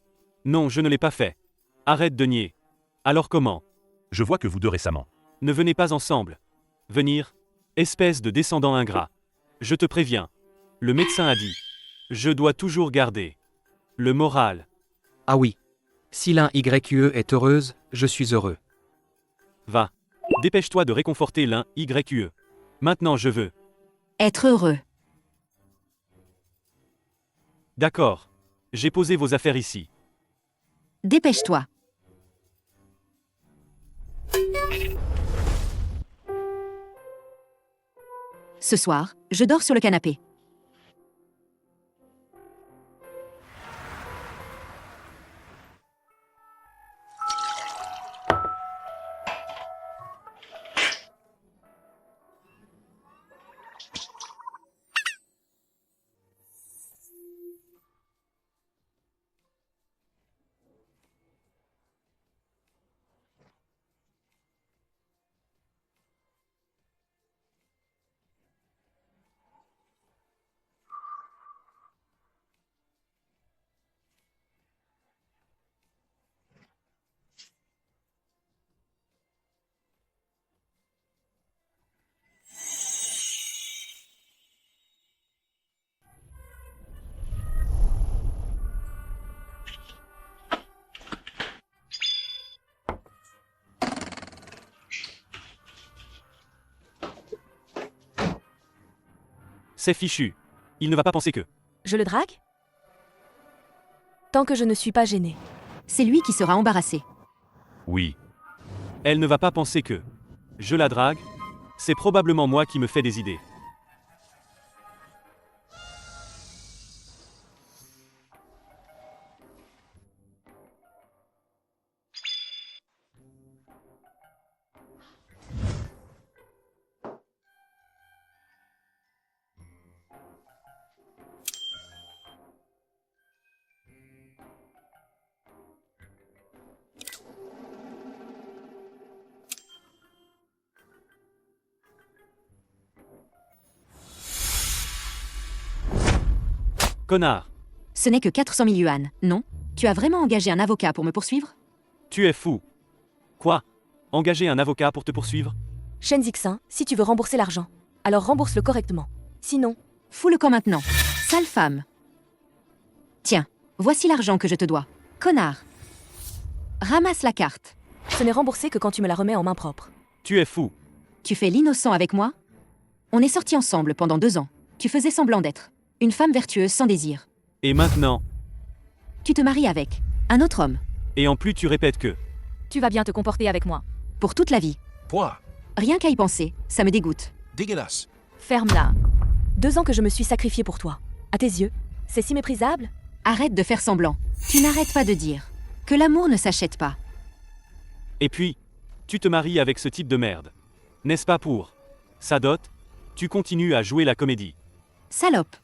Non, je ne l'ai pas fait. Arrête de nier. Alors comment? Je vois que vous deux récemment. Ne venez pas ensemble. Venir? Espèce de descendant ingrat. Je te préviens. Le médecin a dit. Je dois toujours garder le moral. ah oui. Si l'un YE est heureuse, je suis heureux. Va. Dépêche-toi de réconforter l'un YE. Maintenant je veux. Être heureux. D'accord. J'ai posé vos affaires ici. Dépêche-toi. Ce soir, je dors sur le canapé. C'est fichu. Il ne va pas penser que. Je le drague? Tant que je ne suis pas gênée. C'est lui qui sera embarrassé. Oui. Elle ne va pas penser que. Je la drague? C'est probablement moi qui me fais des idées. Connard, Ce n'est que 400 000 yuan, non? Tu as vraiment engagé un avocat pour me poursuivre? tu es fou. Quoi? Engager un avocat pour te poursuivre? Shen Zixin, si tu veux rembourser l'argent, alors rembourse-le correctement. Sinon, Fous le camp maintenant. Sale femme. Tiens, voici l'argent que je te dois. Connard. Ramasse la carte. ce n'est remboursé que quand tu me la remets en main propre. Tu es fou. Tu fais l'innocent avec moi? On est sortis ensemble pendant 2 ans. Tu faisais semblant d'être une femme vertueuse sans désir. Et maintenant? Tu te maries avec un autre homme. Et en plus tu répètes que. Tu vas bien te comporter avec moi. Pour toute la vie. Quoi? Rien qu'à y penser, ça me dégoûte. Dégueulasse. Ferme-la. 2 ans que je me suis sacrifiée pour toi. À tes yeux, c'est si méprisable? Arrête de faire semblant. Tu n'arrêtes pas de dire que l'amour ne s'achète pas. Et puis, tu te maries avec ce type de merde. N'est-ce pas pour sa dot? Tu continues à jouer la comédie. Salope.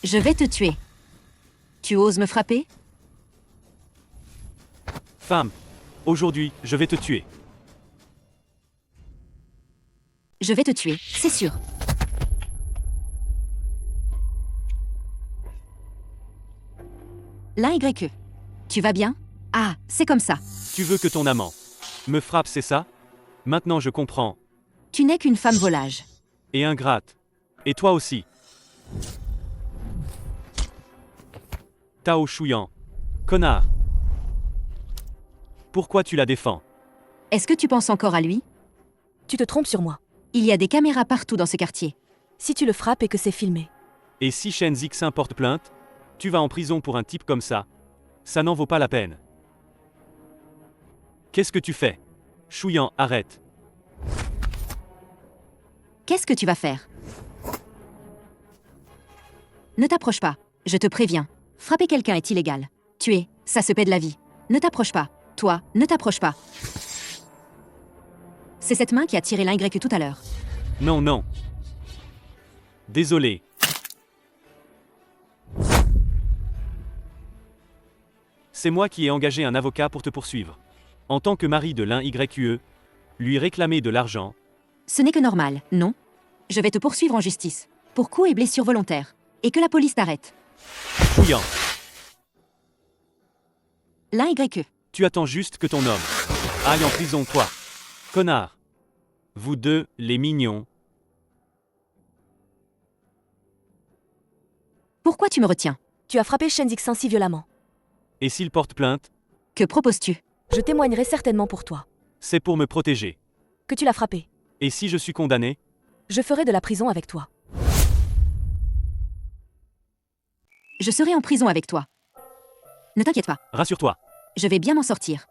Je vais te tuer. Tu oses me frapper? Femme, aujourd'hui, je vais te tuer. Je vais te tuer, c'est sûr. L'un YE. Tu vas bien? Ah, c'est comme ça. Tu veux que ton amant me frappe, c'est ça? Maintenant je comprends. Tu n'es qu'une femme volage. Et ingrate. Et toi aussi. Tao Chouyan. Connard. Pourquoi tu la défends? Est-ce que tu penses encore à lui? Tu te trompes sur moi. Il y a des caméras partout dans ce quartier. Si tu le frappes et que c'est filmé. Et si Shen Zixin porte plainte? Tu vas en prison pour un type comme ça. Ça n'en vaut pas la peine. Qu'est-ce que tu fais? Chouyan, arrête. Qu'est-ce que tu vas faire? Ne t'approche pas, je te préviens. Frapper quelqu'un est illégal. Tuer, ça se paie de la vie. Ne t'approche pas. Toi, ne t'approche pas. C'est cette main qui a tiré l'Y tout à l'heure. Non, non. Désolé. C'est moi qui ai engagé un avocat pour te poursuivre. En tant que mari de l'un YE, lui réclamer de l'argent. Ce n'est que normal, non? Je vais te poursuivre en justice. Pour coups et blessures volontaires. Et que la police t'arrête. Chouyan, L'un YE. tu attends juste que ton homme aille en prison, toi. Connard. Vous deux, les mignons. Pourquoi tu me retiens? Tu as frappé Shen Zixin si violemment. Et s'il porte plainte? Que proposes-tu? Je témoignerai certainement pour toi. C'est pour me protéger. Que tu l'as frappé. Et si je suis condamné? Je ferai de la prison avec toi. Je serai en prison avec toi. Ne t'inquiète pas. Rassure-toi. Je vais bien m'en sortir.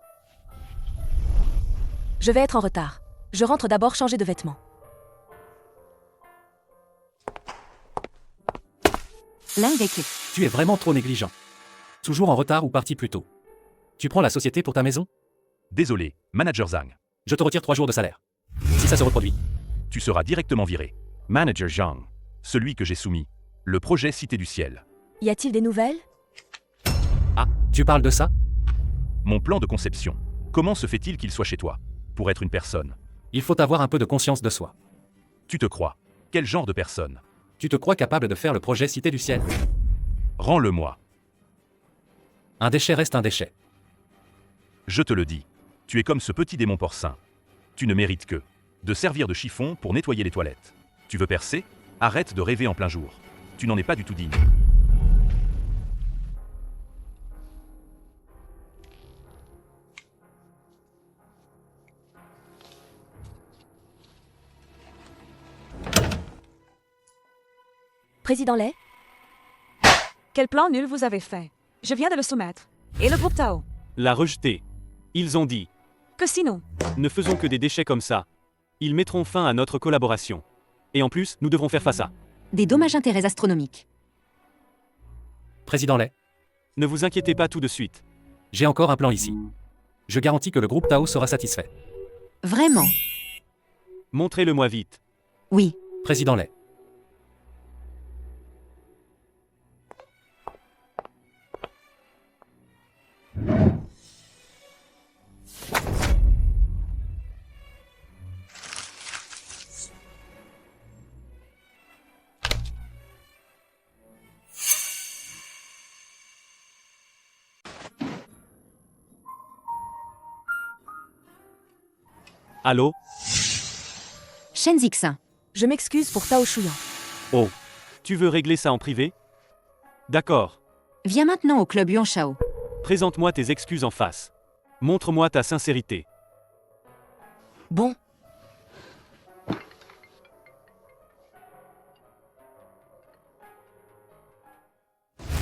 Je vais être en retard. Je rentre d'abord changer de vêtements. L'un YE. Tu es vraiment trop négligent. Toujours en retard ou parti plus tôt. Tu prends la société pour ta maison? Désolé, manager Zhang. Je te retire 3 jours de salaire. Si ça se reproduit. Tu seras directement viré. Manager Zhang. Celui que j'ai soumis. Le projet Cité du Ciel. Y a-t-il des nouvelles? Ah, tu parles de ça? Mon plan de conception. Comment se fait-il qu'il soit chez toi? Pour être une personne. Il faut avoir un peu de conscience de soi. Tu te crois? Quel genre de personne? Tu te crois capable de faire le projet Cité du Ciel? Rends-le-moi. Un déchet reste un déchet. Je te le dis. Tu es comme ce petit démon porcin. Tu ne mérites que de servir de chiffon pour nettoyer les toilettes. Tu veux percer? Arrête de rêver en plein jour. Tu n'en es pas du tout digne. Président Lay? Quel plan nul vous avez fait? Je viens de le soumettre. Et le groupe Tao? La rejeter. Ils ont dit. Que sinon? Ne faisons que des déchets comme ça. Ils mettront fin à notre collaboration. Et en plus, nous devrons faire face à. Des dommages-intérêts astronomiques. Président Lay, Ne vous inquiétez pas tout de suite. j'ai encore un plan ici. Je garantis que le groupe Tao sera satisfait. Vraiment? Montrez-le-moi vite. Oui. Président Lay. Allô? Shen Zixin. Je m'excuse pour Tao Chouyan. Oh. Tu veux régler ça en privé? D'accord. Viens maintenant au club Yuan Shao. Présente-moi tes excuses en face. Montre-moi ta sincérité. Bon.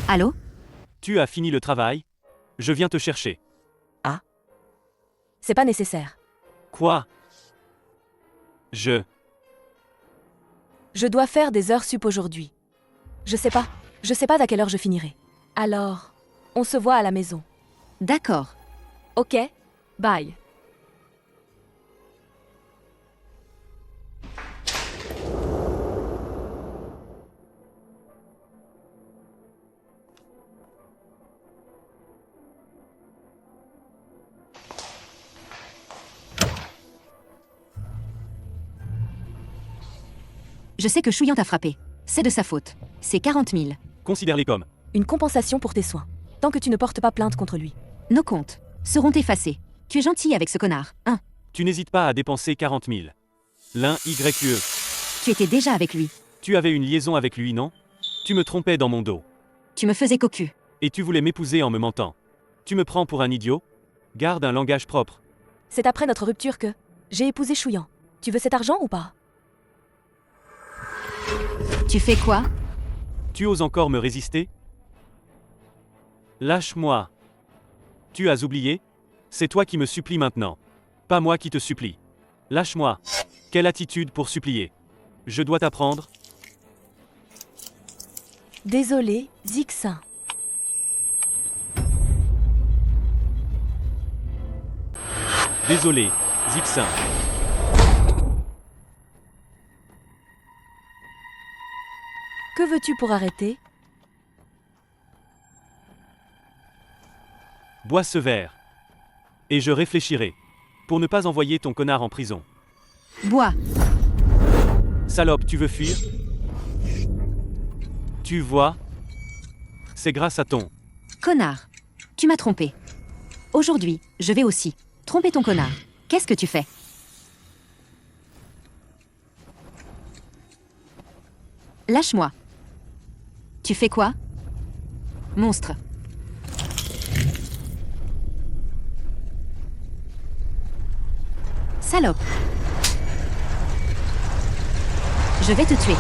Allô? Tu as fini le travail? Je viens te chercher. Ah. C'est pas nécessaire. Quoi? Je dois faire des heures sup aujourd'hui. Je sais pas à quelle heure je finirai. Alors, on se voit à la maison. D'accord. Ok, bye. Je sais que Chouyan t'a frappé. C'est de sa faute. C'est 40 000. Considère-les comme. Une compensation pour tes soins. Tant que tu ne portes pas plainte contre lui. Nos comptes seront effacés. Tu es gentil avec ce connard, hein? Tu n'hésites pas à dépenser 40 000. L'un YE. Tu étais déjà avec lui. Tu avais une liaison avec lui, non? Tu me trompais dans mon dos. Tu me faisais cocu. Et tu voulais m'épouser en me mentant. Tu me prends pour un idiot? Garde un langage propre. C'est après notre rupture que j'ai épousé Chouyan. Tu veux cet argent ou pas? Tu fais quoi? Tu oses encore me résister? Lâche-moi. Tu as oublié? C'est toi qui me supplies maintenant. Pas moi qui te supplie. Lâche-moi. Quelle attitude pour supplier? Je dois t'apprendre. Désolé, Zixin. Désolé, Zixin. Que veux-tu pour arrêter? Bois ce verre. Et je réfléchirai. Pour ne pas envoyer ton connard en prison. Bois. Salope, tu veux fuir? Tu vois? C'est grâce à ton. Connard. Tu m'as trompé. Aujourd'hui, je vais aussi tromper ton connard. Qu'est-ce que tu fais? Lâche-moi. Tu fais quoi? Monstre. Salope. Je vais te tuer.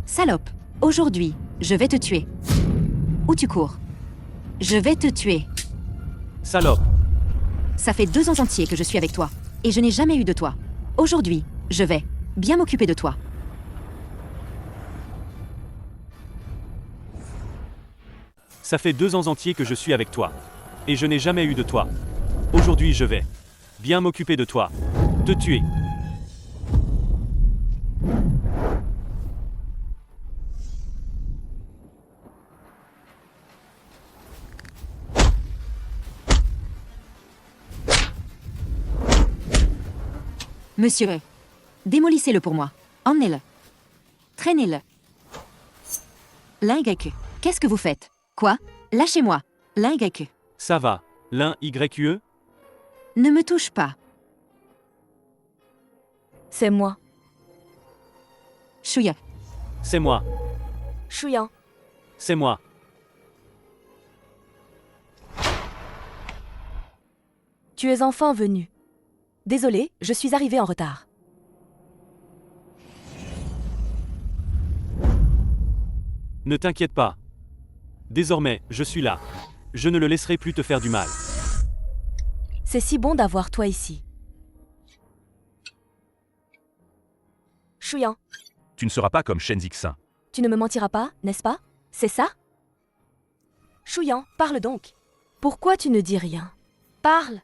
Salope. Aujourd'hui, je vais te tuer. Où tu cours? Je vais te tuer. Salope. Ça fait 2 ans entiers que je suis avec toi. Et je n'ai jamais eu de toi. Aujourd'hui, je vais bien m'occuper de toi. Ça fait 2 ans entiers que je suis avec toi. Et je n'ai jamais eu de toi. Aujourd'hui je vais bien m'occuper de toi. Te tuer. Monsieur, démolissez-le pour moi. Emmenez-le. Traînez-le. L'YE. Qu'est-ce que vous faites? Quoi? Lâchez-moi. L'YE. Ça va. L'un YE? Ne me touche pas. C'est moi. Chouya. C'est moi. Chouyan. C'est moi. Tu es enfin venu. Désolé, je suis arrivée en retard. Ne t'inquiète pas. Désormais, je suis là. Je ne le laisserai plus te faire du mal. C'est si bon d'avoir toi ici. Chouyan, Tu ne seras pas comme Shen Zixin. tu ne me mentiras pas, n'est-ce pas? C'est ça? Chouyan, parle donc. Pourquoi tu ne dis rien? Parle.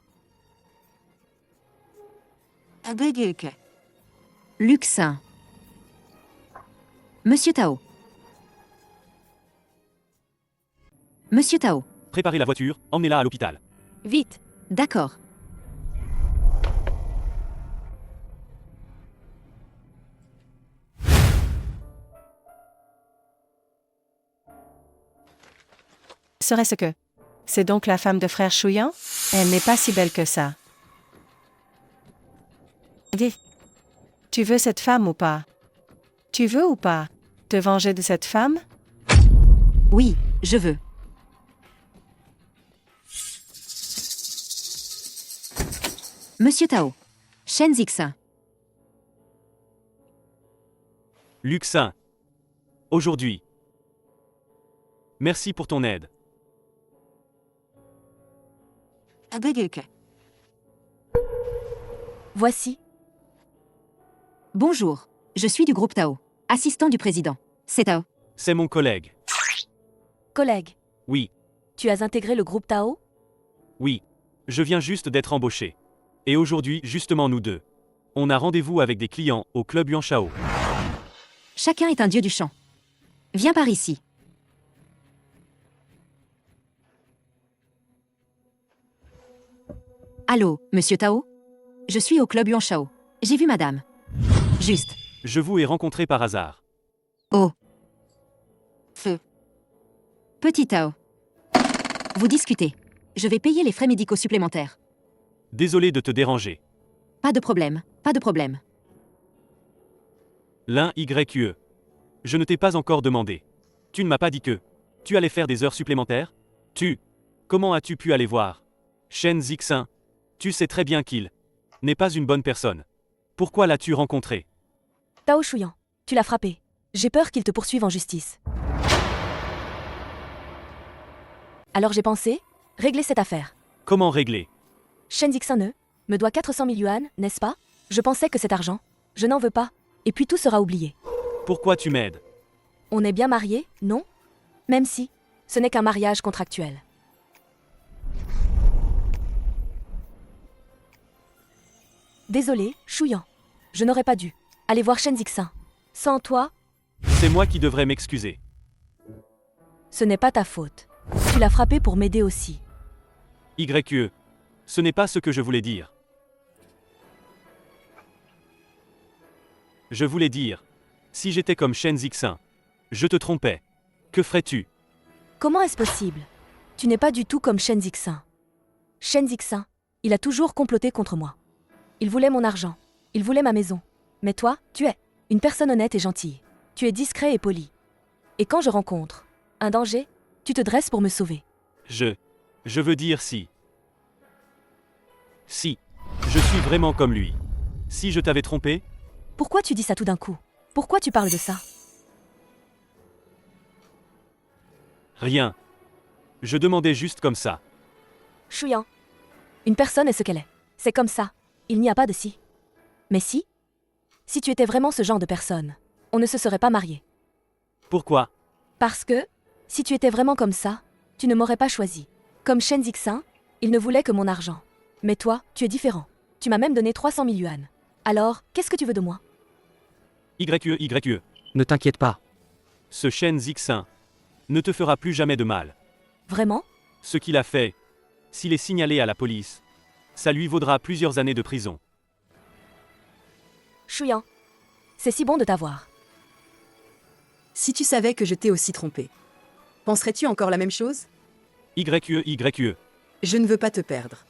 Luxin. Monsieur Tao. Monsieur Tao. Préparez la voiture, emmenez-la à l'hôpital. Vite. D'accord. Serait-ce que c'est donc la femme de frère Chouyan? Elle n'est pas si belle que ça. Dis, tu veux cette femme ou pas? Tu veux ou pas te venger de cette femme? Oui, je veux. Monsieur Tao. Shen Zixin. Luxin. Aujourd'hui. Merci pour ton aide. Voici. Bonjour, je suis du groupe Tao, assistant du président. C'est Tao. C'est mon collègue. Collègue, Oui, tu as intégré le groupe Tao? oui. Je viens juste d'être embauché. Et aujourd'hui, justement nous deux. On a rendez-vous avec des clients au club Yuanshao. Chacun est un dieu du chant. Viens par ici. Allô, monsieur Tao? Je suis au club Yuanshao. J'ai vu madame. Juste. Je vous ai rencontré par hasard. Oh. Feu. Petit Tao. Vous discutez. Je vais payer les frais médicaux supplémentaires. Désolé de te déranger. Pas de problème, pas de problème. L'un YE. Je ne t'ai pas encore demandé. Tu ne m'as pas dit que tu allais faire des heures supplémentaires? Comment as-tu pu aller voir Shen Zixin. Tu sais très bien qu'il n'est pas une bonne personne. Pourquoi l'as-tu rencontré? Tao Shuyan, tu l'as frappé. J'ai peur qu'il te poursuive en justice. Alors j'ai pensé régler cette affaire. Comment régler? Shen Zixin me doit 400 000 yuan, n'est-ce pas? Je pensais que cet argent, je n'en veux pas. Et puis tout sera oublié. Pourquoi tu m'aides? On est bien mariés, non? Même si, ce n'est qu'un mariage contractuel. Désolé, Shuyan. Je n'aurais pas dû aller voir Shen Zixin. Sans toi, C'est moi qui devrais m'excuser. ce n'est pas ta faute. Tu l'as frappé pour m'aider aussi. YE. Ce n'est pas ce que je voulais dire. Je voulais dire, si j'étais comme Shen Zixin, je te trompais. Que ferais-tu? Comment est-ce possible? Tu n'es pas du tout comme Shen Zixin. Shen Zixin, il a toujours comploté contre moi. Il voulait mon argent. Il voulait ma maison. Mais toi, tu es une personne honnête et gentille. Tu es discret et poli. Et quand je rencontre un danger, tu te dresses pour me sauver. Je veux dire si. Si. Je suis vraiment comme lui. Si je t'avais trompé, Pourquoi tu dis ça tout d'un coup? Pourquoi tu parles de ça? rien. Je demandais juste comme ça. Shuyan. Une personne est ce qu'elle est. C'est comme ça. Il n'y a pas de si. Mais si? Si tu étais vraiment ce genre de personne, on ne se serait pas marié. Pourquoi? Parce que, si tu étais vraiment comme ça, tu ne m'aurais pas choisi. Comme Shen Zixin, il ne voulait que mon argent. Mais toi, tu es différent. Tu m'as même donné 300 000 yuan. Alors, qu'est-ce que tu veux de moi? YE. Ne t'inquiète pas. Ce Shen Zixin ne te fera plus jamais de mal. Vraiment? Ce qu'il a fait, s'il est signalé à la police, ça lui vaudra plusieurs années de prison. Shuyan. C'est si bon de t'avoir. Si tu savais que je t'ai aussi trompé, penserais-tu encore la même chose? YE. Je ne veux pas te perdre.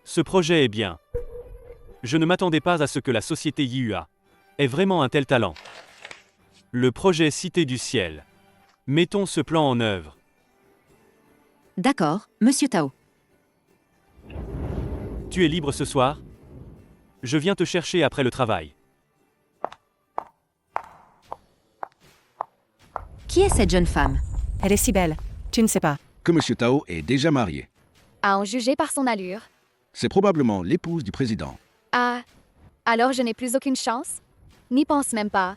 Ce projet est bien. Je ne m'attendais pas à ce que la société YUA ait vraiment un tel talent. Le projet Cité du Ciel. Mettons ce plan en œuvre. D'accord, monsieur Tao. Tu es libre ce soir? Je viens te chercher après le travail. Qui est cette jeune femme? Elle est si belle. Tu ne sais pas. Que M. Tao est déjà marié. À en juger par son allure. C'est probablement l'épouse du président. Ah, alors je n'ai plus aucune chance? N'y pense même pas.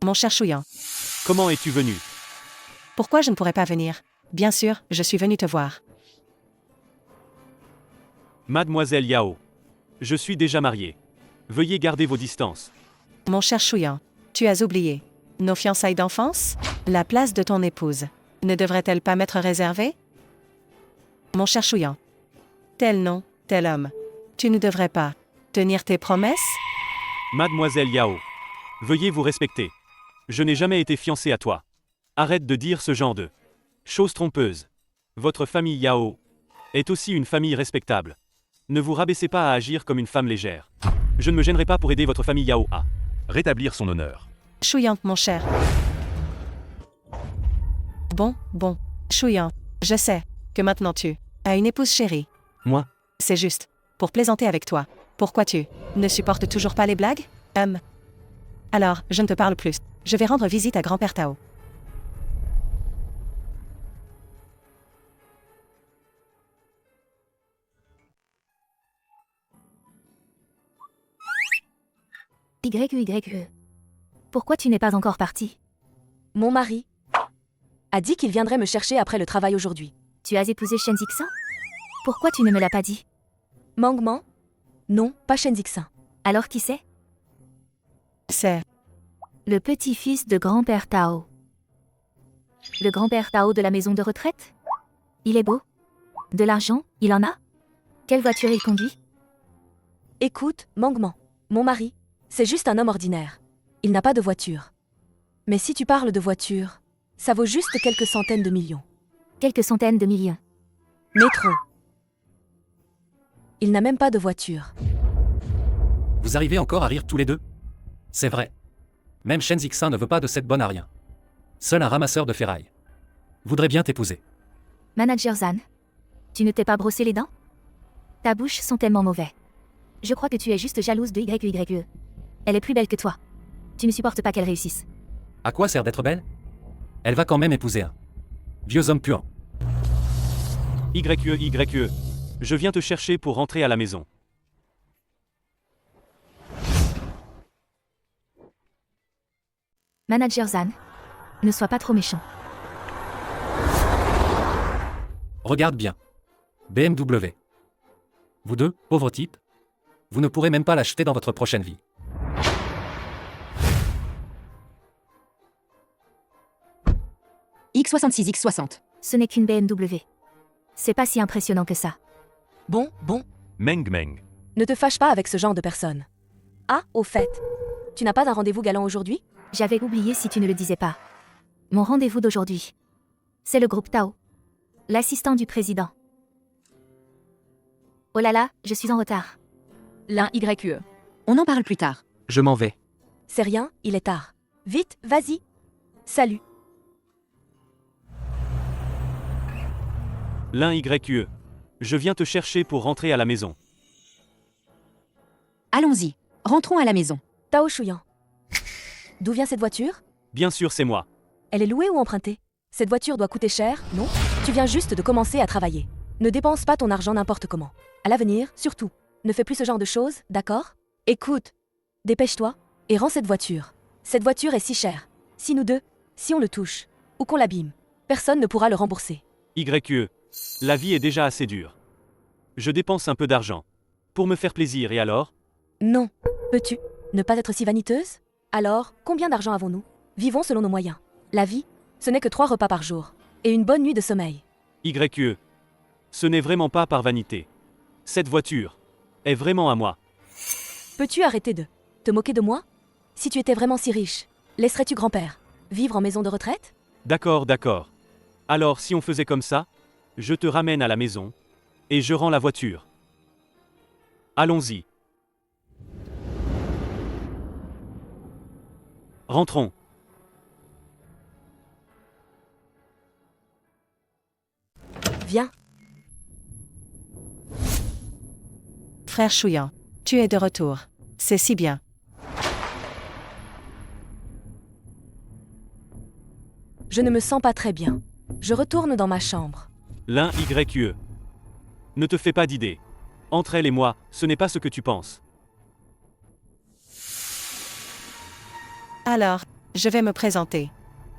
Mon cher Shuyan. Comment es-tu venu? Pourquoi je ne pourrais pas venir? Bien sûr, je suis venu te voir. Mademoiselle Yao. Je suis déjà marié. Veuillez garder vos distances. Mon cher Shuyan, tu as oublié. Nos fiançailles d'enfance? La place de ton épouse. Ne devrait-elle pas m'être réservée? Mon cher Shuyan. Tel nom, tel homme. Tu ne devrais pas tenir tes promesses? Mademoiselle Yao. Veuillez vous respecter. Je n'ai jamais été fiancé à toi. Arrête de dire ce genre de choses trompeuses. Votre famille Yao est aussi une famille respectable. Ne vous rabaissez pas à agir comme une femme légère. Je ne me gênerai pas pour aider votre famille Yao à rétablir son honneur. Chouyan, mon cher. Bon. Chouyan, je sais que maintenant tu as une épouse chérie. Moi? C'est juste pour plaisanter avec toi. Pourquoi tu ne supportes toujours pas les blagues? Alors, je ne te parle plus. Je vais rendre visite à grand-père Tao. YE. Pourquoi tu n'es pas encore parti? Mon mari a dit qu'il viendrait me chercher après le travail aujourd'hui. Tu as épousé Shen Zixin? Pourquoi tu ne me l'as pas dit? Mangman? Non, pas Shen Zixin. Alors qui c'est? C'est le petit-fils de grand-père Tao. Le grand-père Tao de la maison de retraite? Il est beau? De l'argent, il en a? Quelle voiture il conduit? Écoute, Mangman, mon mari, c'est juste un homme ordinaire. Il n'a pas de voiture. Mais si tu parles de voiture, ça vaut juste quelques centaines de millions. Quelques centaines de millions. Mais trop. Il n'a même pas de voiture. Vous arrivez encore à rire tous les deux? C'est vrai. Même Shen Zixin ne veut pas de cette bonne à rien. Seul un ramasseur de ferraille voudrait bien t'épouser. Manager Zan, tu ne t'es pas brossé les dents? Ta bouche sont tellement mauvais. Je crois que tu es juste jalouse de YE. Elle est plus belle que toi. Tu ne supportes pas qu'elle réussisse. À quoi sert d'être belle? Elle va quand même épouser un vieux homme puant. YE. Je viens te chercher pour rentrer à la maison. Manager Zan, ne sois pas trop méchant. Regarde bien. BMW. Vous deux, pauvres types, vous ne pourrez même pas l'acheter dans votre prochaine vie. X66, X60. Ce n'est qu'une BMW. C'est pas si impressionnant que ça. Bon. Meng. Ne te fâche pas avec ce genre de personne. Ah, au fait, tu n'as pas un rendez-vous galant aujourd'hui? J'avais oublié si tu ne le disais pas. Mon rendez-vous d'aujourd'hui, c'est le groupe Tao. L'assistant du président. Oh là là, je suis en retard. L'un YE. On en parle plus tard. Je m'en vais. C'est rien, il est tard. Vite, vas-y. Salut. L'un YE. Je viens te chercher pour rentrer à la maison. Allons-y, rentrons à la maison. Tao Shuyan. D'où vient cette voiture? Bien sûr, c'est moi. Elle est louée ou empruntée? Cette voiture doit coûter cher, non? Tu viens juste de commencer à travailler. Ne dépense pas ton argent n'importe comment. À l'avenir, surtout, ne fais plus ce genre de choses, d'accord? Écoute, dépêche-toi et rends cette voiture. Cette voiture est si chère. Si nous deux, si on le touche, ou qu'on l'abîme, personne ne pourra le rembourser. YE. La vie est déjà assez dure. Je dépense un peu d'argent. Pour me faire plaisir et alors? Non. Peux-tu ne pas être si vaniteuse? Alors, combien d'argent avons-nous? Vivons selon nos moyens. La vie, ce n'est que 3 repas par jour. Et une bonne nuit de sommeil. YE. Ce n'est vraiment pas par vanité. Cette voiture est vraiment à moi. Peux-tu arrêter de te moquer de moi? Si tu étais vraiment si riche, laisserais-tu grand-père vivre en maison de retraite? D'accord. Alors si on faisait comme ça, je te ramène à la maison et je rends la voiture. Allons-y. Rentrons. Viens. Frère Chouyan, tu es de retour. C'est si bien. Je ne me sens pas très bien. Je retourne dans ma chambre. L'un YE. Ne te fais pas d'idée. Entre elle et moi, ce n'est pas ce que tu penses. Alors, je vais me présenter.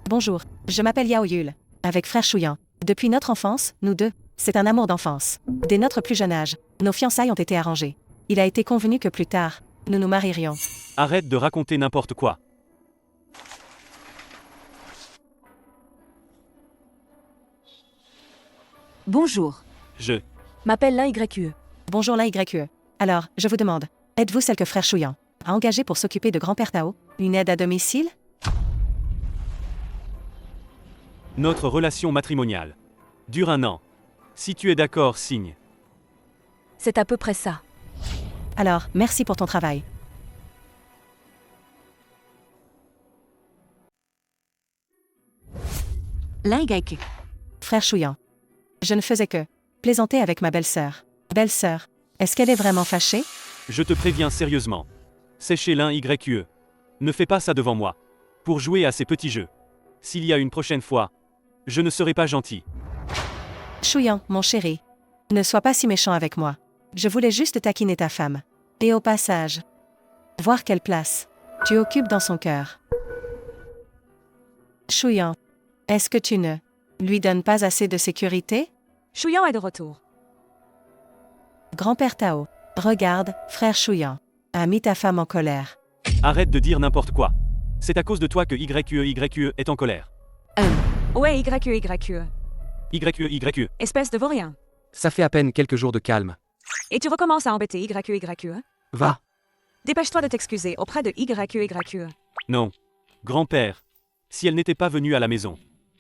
Bonjour, je m'appelle Yao Yul, avec frère Chouyan. Depuis notre enfance, nous deux, c'est un amour d'enfance. Dès notre plus jeune âge, nos fiançailles ont été arrangées. Il a été convenu que plus tard, nous nous marierions. Arrête de raconter n'importe quoi. Bonjour. Je m'appelle l'un YE. Bonjour la YE. Alors, je vous demande, êtes-vous celle que frère Chouyan a engagée pour s'occuper de grand-père Tao? Une aide à domicile? Notre relation matrimoniale dure 1 an. Si tu es d'accord, signe. C'est à peu près ça. Alors, merci pour ton travail. L'un YQ. Frère Chouillant. Je ne faisais que plaisanter avec ma belle-sœur. Belle-sœur, est-ce qu'elle est vraiment fâchée? Je te préviens sérieusement. C'est chez l'un YQE. Ne fais pas ça devant moi. Pour jouer à ces petits jeux. S'il y a une prochaine fois, je ne serai pas gentil. Chouillant, mon chéri. Ne sois pas si méchant avec moi. Je voulais juste taquiner ta femme. Et au passage, voir quelle place tu occupes dans son cœur. Chouillant, est-ce que tu ne lui donnes pas assez de sécurité? Chouillant est de retour. Grand-père Tao, regarde, frère Chouillant, a mis ta femme en colère. Arrête de dire n'importe quoi. C'est à cause de toi que YQE est en colère. Ouais, YQE. YQE. Espèce de vaurien. Ça fait à peine quelques jours de calme. Et tu recommences à embêter YQE. Va. Dépêche-toi de t'excuser auprès de YQE. Non. Grand-père. Si elle n'était pas venue à la maison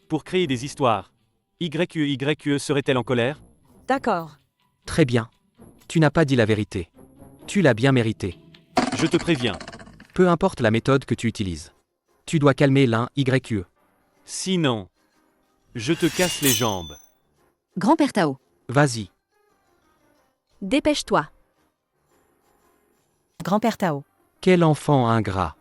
pour créer des histoires, YQE serait-elle en colère? D'accord. Très bien. Tu n'as pas dit la vérité. Tu l'as bien mérité. Je te préviens. Peu importe la méthode que tu utilises. Tu dois calmer l'un YQE. Sinon, je te casse les jambes. Grand-père Tao. Vas-y. Dépêche-toi. Grand-père Tao. Quel enfant ingrat.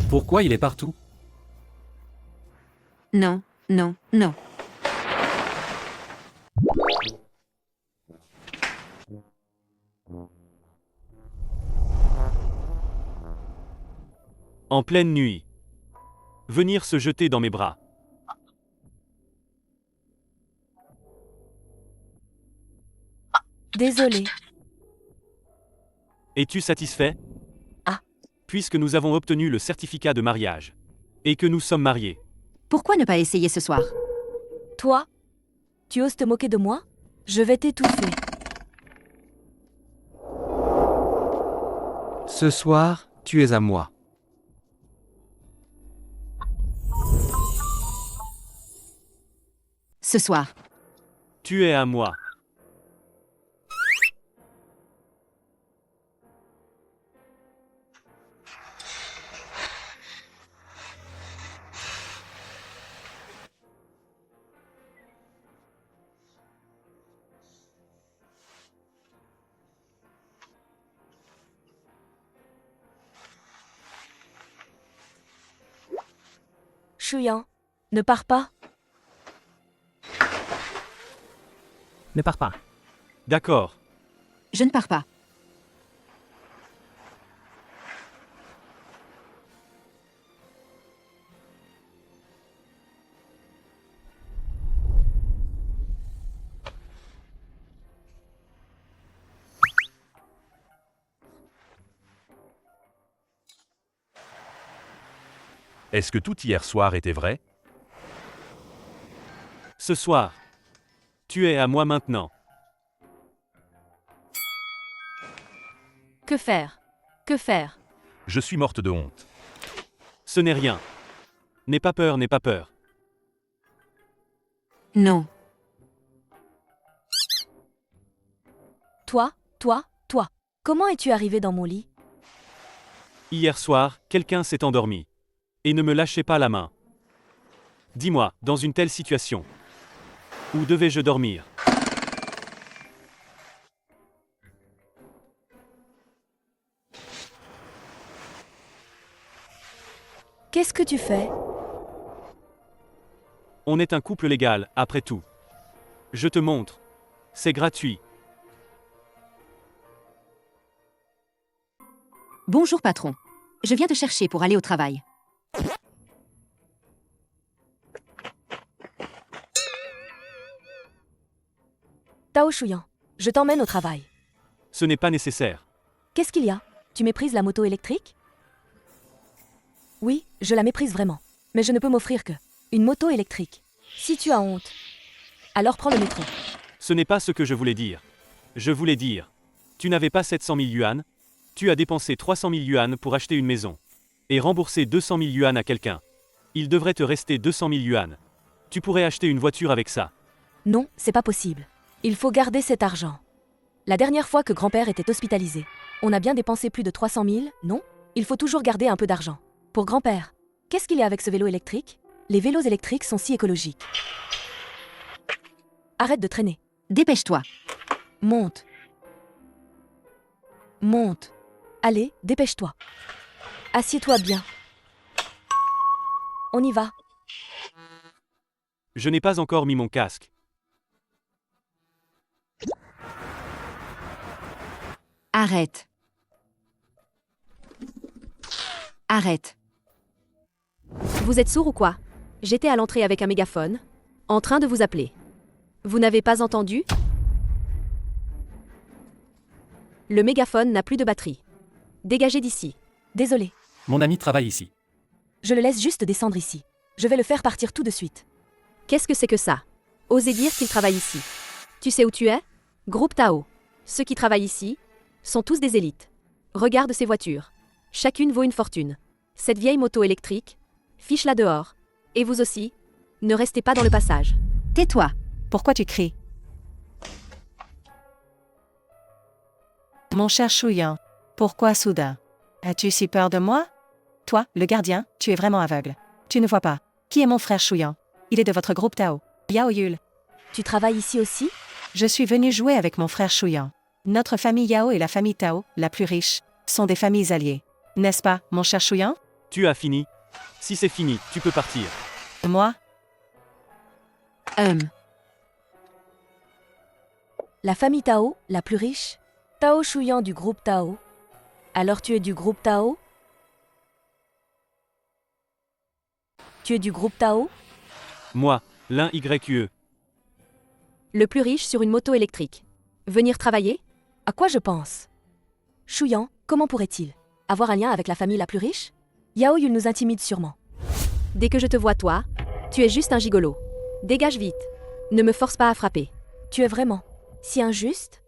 Pourquoi il est partout? Non. En pleine nuit. Venir se jeter dans mes bras. Désolé. Es-tu satisfait? Ah. Puisque nous avons obtenu le certificat de mariage. Et que nous sommes mariés. Pourquoi ne pas essayer ce soir? Toi? Tu oses te moquer de moi? Je vais t'étouffer. Ce soir, tu es à moi. Ce soir. Tu es à moi. Chouillant, ne pars pas. Ne pars pas. D'accord. Je ne pars pas. Est-ce que tout hier soir était vrai? Ce soir. Tu es à moi maintenant. Que faire? Que faire? Je suis morte de honte. Ce n'est rien. N'aie pas peur, n'aie pas peur. Non. Toi. Comment es-tu arrivé dans mon lit? Hier soir, quelqu'un s'est endormi. Et ne me lâchez pas la main. Dis-moi, dans une telle situation, où devais-je dormir? Qu'est-ce que tu fais? On est un couple légal, après tout. Je te montre. C'est gratuit. Bonjour patron. Je viens te chercher pour aller au travail. Tao Shuyan, je t'emmène au travail. Ce n'est pas nécessaire. Qu'est-ce qu'il y a? Tu méprises la moto électrique? Oui, je la méprise vraiment. Mais je ne peux m'offrir que une moto électrique. Si tu as honte, alors prends le métro. Ce n'est pas ce que je voulais dire. Je voulais dire, tu n'avais pas 700 000 yuan, tu as dépensé 300 000 yuan pour acheter une maison. Et rembourser 200 000 yuan à quelqu'un. Il devrait te rester 200 000 yuan. Tu pourrais acheter une voiture avec ça. Non, c'est pas possible. Il faut garder cet argent. La dernière fois que grand-père était hospitalisé, on a bien dépensé plus de 300 000, non? Il faut toujours garder un peu d'argent. Pour grand-père, qu'est-ce qu'il y a avec ce vélo électrique? Les vélos électriques sont si écologiques. Arrête de traîner. Dépêche-toi. Monte. Monte. Allez, dépêche-toi. Assieds-toi bien. On y va. Je n'ai pas encore mis mon casque. Arrête. Arrête. Vous êtes sourd ou quoi? J'étais à l'entrée avec un mégaphone, en train de vous appeler. Vous n'avez pas entendu? Le mégaphone n'a plus de batterie. Dégagez d'ici. Désolé. Mon ami travaille ici. Je le laisse juste descendre ici. Je vais le faire partir tout de suite. Qu'est-ce que c'est que ça? Osez dire qu'il travaille ici. Tu sais où tu es? Groupe Tao. Ceux qui travaillent ici sont tous des élites. Regarde ces voitures. Chacune vaut une fortune. Cette vieille moto électrique, fiche-la dehors. Et vous aussi, ne restez pas dans le passage. Tais-toi. Pourquoi tu cries? Mon cher Shuyan, pourquoi soudain? As-tu si peur de moi? Toi, le gardien, tu es vraiment aveugle. Tu ne vois pas. Qui est mon frère Shuyan? Il est de votre groupe Tao. Yao Yul. Tu travailles ici aussi? Je suis venu jouer avec mon frère Shuyan. Notre famille Yao et la famille Tao, la plus riche, sont des familles alliées. N'est-ce pas, mon cher Shuyan? Tu as fini? Si c'est fini, tu peux partir. Moi? La famille Tao, la plus riche? Tao Shuyan du groupe Tao. Alors tu es du groupe Tao? Tu es du groupe Tao? Moi, l'un YQE. Le plus riche sur une moto électrique. Venir travailler? À quoi je pense? Shuyan, comment pourrait-il avoir un lien avec la famille la plus riche? Yao Yul nous intimide sûrement. Dès que je te vois toi, tu es juste un gigolo. Dégage vite. Ne me force pas à frapper. Tu es vraiment si injuste?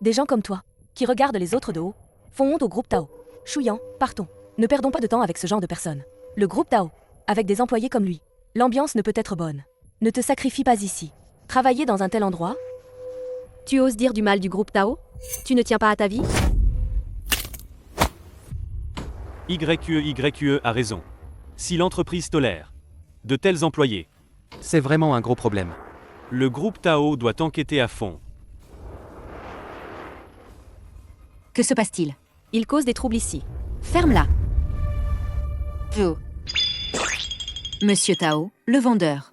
Des gens comme toi, qui regardent les autres de haut, font honte au groupe Tao. Shuyan, partons. Ne perdons pas de temps avec ce genre de personnes. Le groupe Tao, avec des employés comme lui, l'ambiance ne peut être bonne. Ne te sacrifie pas ici. Travailler dans un tel endroit? Tu oses dire du mal du groupe Tao? Tu ne tiens pas à ta vie? YQE a raison. Si l'entreprise tolère de tels employés, c'est vraiment un gros problème. Le groupe Tao doit enquêter à fond. Que se passe-t-il? Il cause des troubles ici. Ferme-la. Oh. Monsieur Tao, le vendeur.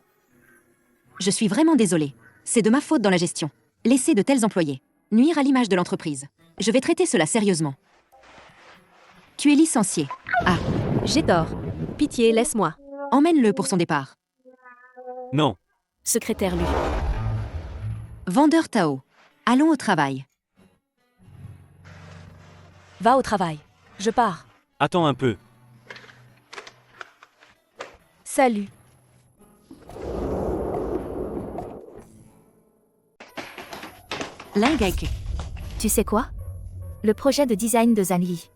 Je suis vraiment désolé. C'est de ma faute dans la gestion. Laisser de tels employés nuire à l'image de l'entreprise. Je vais traiter cela sérieusement. Tu es licencié. Ah. J'ai tort. Pitié, laisse-moi. Emmène-le pour son départ. Non. Secrétaire lui. Vendeur Tao. Allons au travail. Va au travail. Je pars. Attends un peu. Salut. L'ingec. Tu sais quoi? Le projet de design de Zan Yi.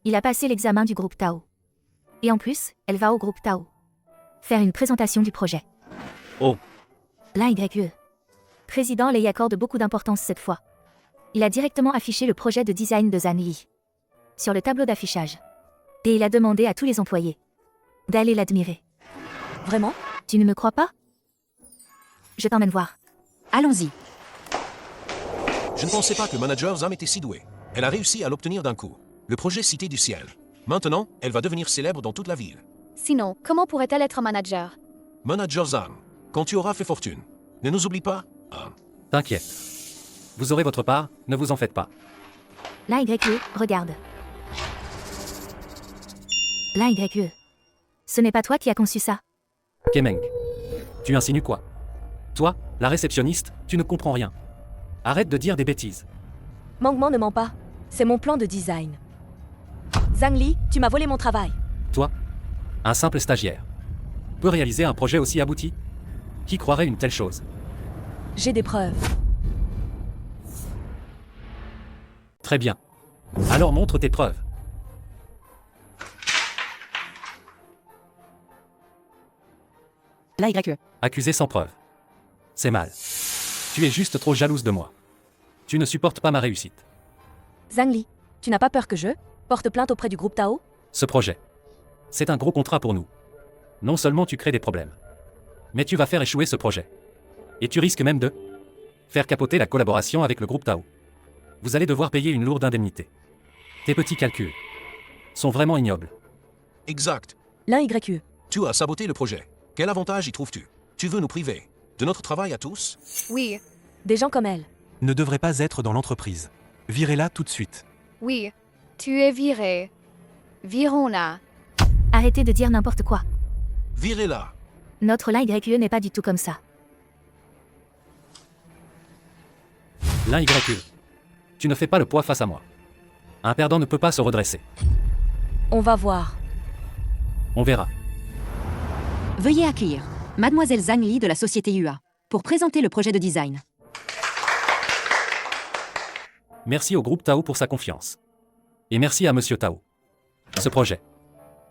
Il a passé l'examen du groupe Tao. Et en plus, elle va au groupe Tao faire une présentation du projet. Oh. L'YE. Président Lei accorde beaucoup d'importance cette fois. Il a directement affiché le projet de design de Zan Yi sur le tableau d'affichage. Et il a demandé à tous les employés d'aller l'admirer. Vraiment? Tu ne me crois pas? Je t'emmène voir. Allons-y. Je ne pensais pas que Manager Zam était si douée. Elle a réussi à l'obtenir d'un coup. Le projet Cité du Ciel. Maintenant, elle va devenir célèbre dans toute la ville. Sinon, comment pourrait-elle être manager? Manager Zam, quand tu auras fait fortune, ne nous oublie pas. T'inquiète. Vous aurez votre part, ne vous en faites pas. L'YE, regarde. L'YE. Ce n'est pas toi qui as conçu ça. Kemeng. Tu insinues quoi? Toi, la réceptionniste, tu ne comprends rien. Arrête de dire des bêtises. Mangman ne ment pas. C'est mon plan de design. Zhang Li, tu m'as volé mon travail. Toi, un simple stagiaire, peut réaliser un projet aussi abouti? Qui croirait une telle chose? J'ai des preuves. Très bien. Alors montre tes preuves. La YE. Accusé sans preuve. C'est mal. Tu es juste trop jalouse de moi. Tu ne supportes pas ma réussite. Zhang Li, tu n'as pas peur que je porte plainte auprès du groupe Tao? Ce projet, c'est un gros contrat pour nous. Non seulement tu crées des problèmes, mais tu vas faire échouer ce projet. Et tu risques même de faire capoter la collaboration avec le groupe Tao. Vous allez devoir payer une lourde indemnité. Tes petits calculs sont vraiment ignobles. Exact. L'un YE. Tu as saboté le projet. Quel avantage y trouves-tu? Tu veux nous priver de notre travail à tous? Oui, Des gens comme elle. Ne devrait pas être dans l'entreprise. Virez-la tout de suite. oui. Tu es viré. Virons-la. Arrêtez de dire n'importe quoi. Virez-la. Notre Lin YE n'est pas du tout comme ça. L'un YE. Tu ne fais pas le poids face à moi. Un perdant ne peut pas se redresser. On va voir. On verra. Veuillez accueillir Mademoiselle Zhang Li de la société UA pour présenter le projet de design. Merci au groupe Tao pour sa confiance. Et merci à Monsieur Tao. Ce projet.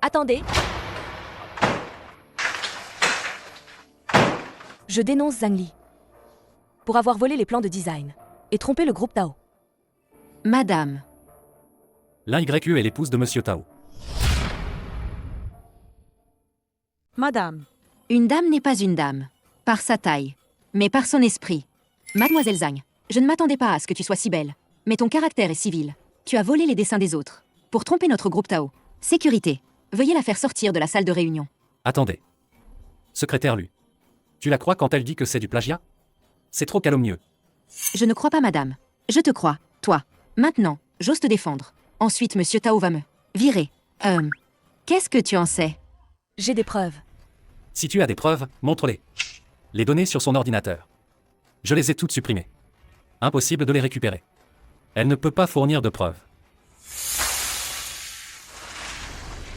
Attendez. Je dénonce Zhang Li pour avoir volé les plans de design et trompé le groupe Tao. Madame, L'un YE est l'épouse de Monsieur Tao. Madame, une dame n'est pas une dame, par sa taille, mais par son esprit. Mademoiselle Zhang, je ne m'attendais pas à ce que tu sois si belle, mais ton caractère est civil. Tu as volé les dessins des autres pour tromper notre groupe Tao. Sécurité, veuillez la faire sortir de la salle de réunion. Attendez. Secrétaire Lu. Tu la crois quand elle dit que c'est du plagiat? C'est trop calomnieux. Je ne crois pas, madame. Je te crois, toi. Maintenant, j'ose te défendre. Ensuite, Monsieur Tao va me virer. Qu'est-ce que tu en sais? J'ai des preuves. Si tu as des preuves, montre-les. Les données sur son ordinateur. Je les ai toutes supprimées. Impossible de les récupérer. Elle ne peut pas fournir de preuves.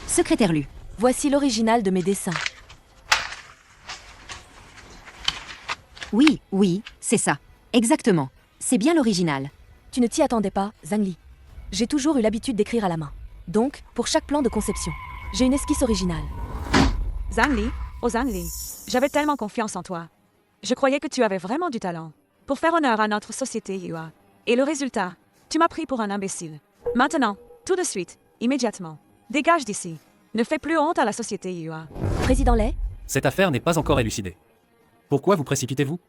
Secrétaire Lu. Voici l'original de mes dessins. Oui, oui, c'est ça. Exactement. C'est bien l'original. Tu ne t'y attendais pas, Zhang Li. J'ai toujours eu l'habitude d'écrire à la main. Donc, pour chaque plan de conception, j'ai une esquisse originale. Zhang Li, oh Zhang Li, j'avais tellement confiance en toi. Je croyais que tu avais vraiment du talent pour faire honneur à notre société UA. Et le résultat, tu m'as pris pour un imbécile. Maintenant, tout de suite, immédiatement, dégage d'ici. Ne fais plus honte à la société UA. Président Lay, Cette affaire n'est pas encore élucidée. Pourquoi vous précipitez-vous?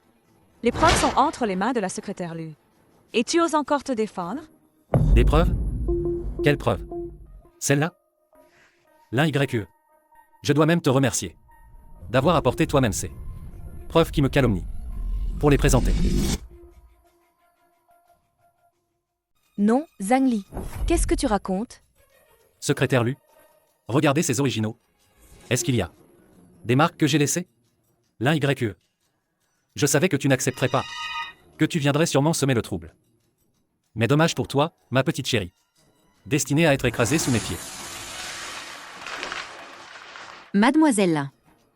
Les preuves sont entre les mains de la secrétaire Lu. Et tu oses encore te défendre? Des preuves? Quelles preuves? Celle-là? L'un YE. Je dois même te remercier d'avoir apporté toi-même ces preuves qui me calomnient pour les présenter. non, Zhang Li. Qu'est-ce que tu racontes? Secrétaire Lu, regardez ces originaux. Est-ce qu'il y a des marques que j'ai laissées? L'un YE. Je savais que tu n'accepterais pas, que tu viendrais sûrement semer le trouble. Mais dommage pour toi, ma petite chérie. Destinée à être écrasée sous mes pieds. Mademoiselle Lin,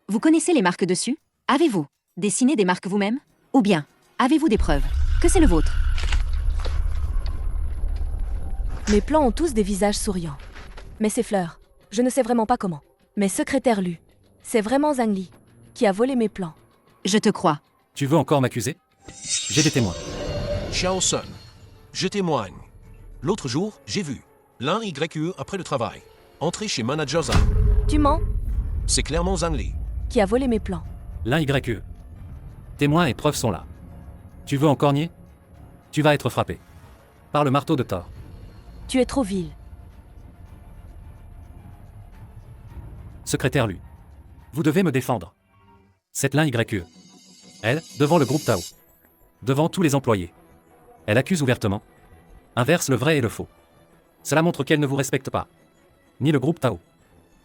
vous connaissez les marques dessus? Avez-vous dessiné des marques vous-même? Ou bien, avez-vous des preuves que c'est le vôtre? Mes plans ont tous des visages souriants. Mais ces fleurs, je ne sais vraiment pas comment. Mais secrétaire Lu, c'est vraiment Zhang Li qui a volé mes plans. Je te crois. Tu veux encore m'accuser? J'ai des témoins. Xiao Sun, je témoigne. L'autre jour, j'ai vu l'un YE après le travail entrer chez Manager Zhang. Tu mens? C'est clairement Zhang Li. Qui a volé mes plans. L'un YE. Témoins et preuves sont là. Tu veux encore nier? Tu vas être frappé par le marteau de Thor. Tu es trop vil. Secrétaire Lu. Vous devez me défendre. Cette l'un YE. Elle, devant le groupe Tao. Devant tous les employés. Elle accuse ouvertement. Inverse le vrai et le faux. Cela montre qu'elle ne vous respecte pas. Ni le groupe Tao.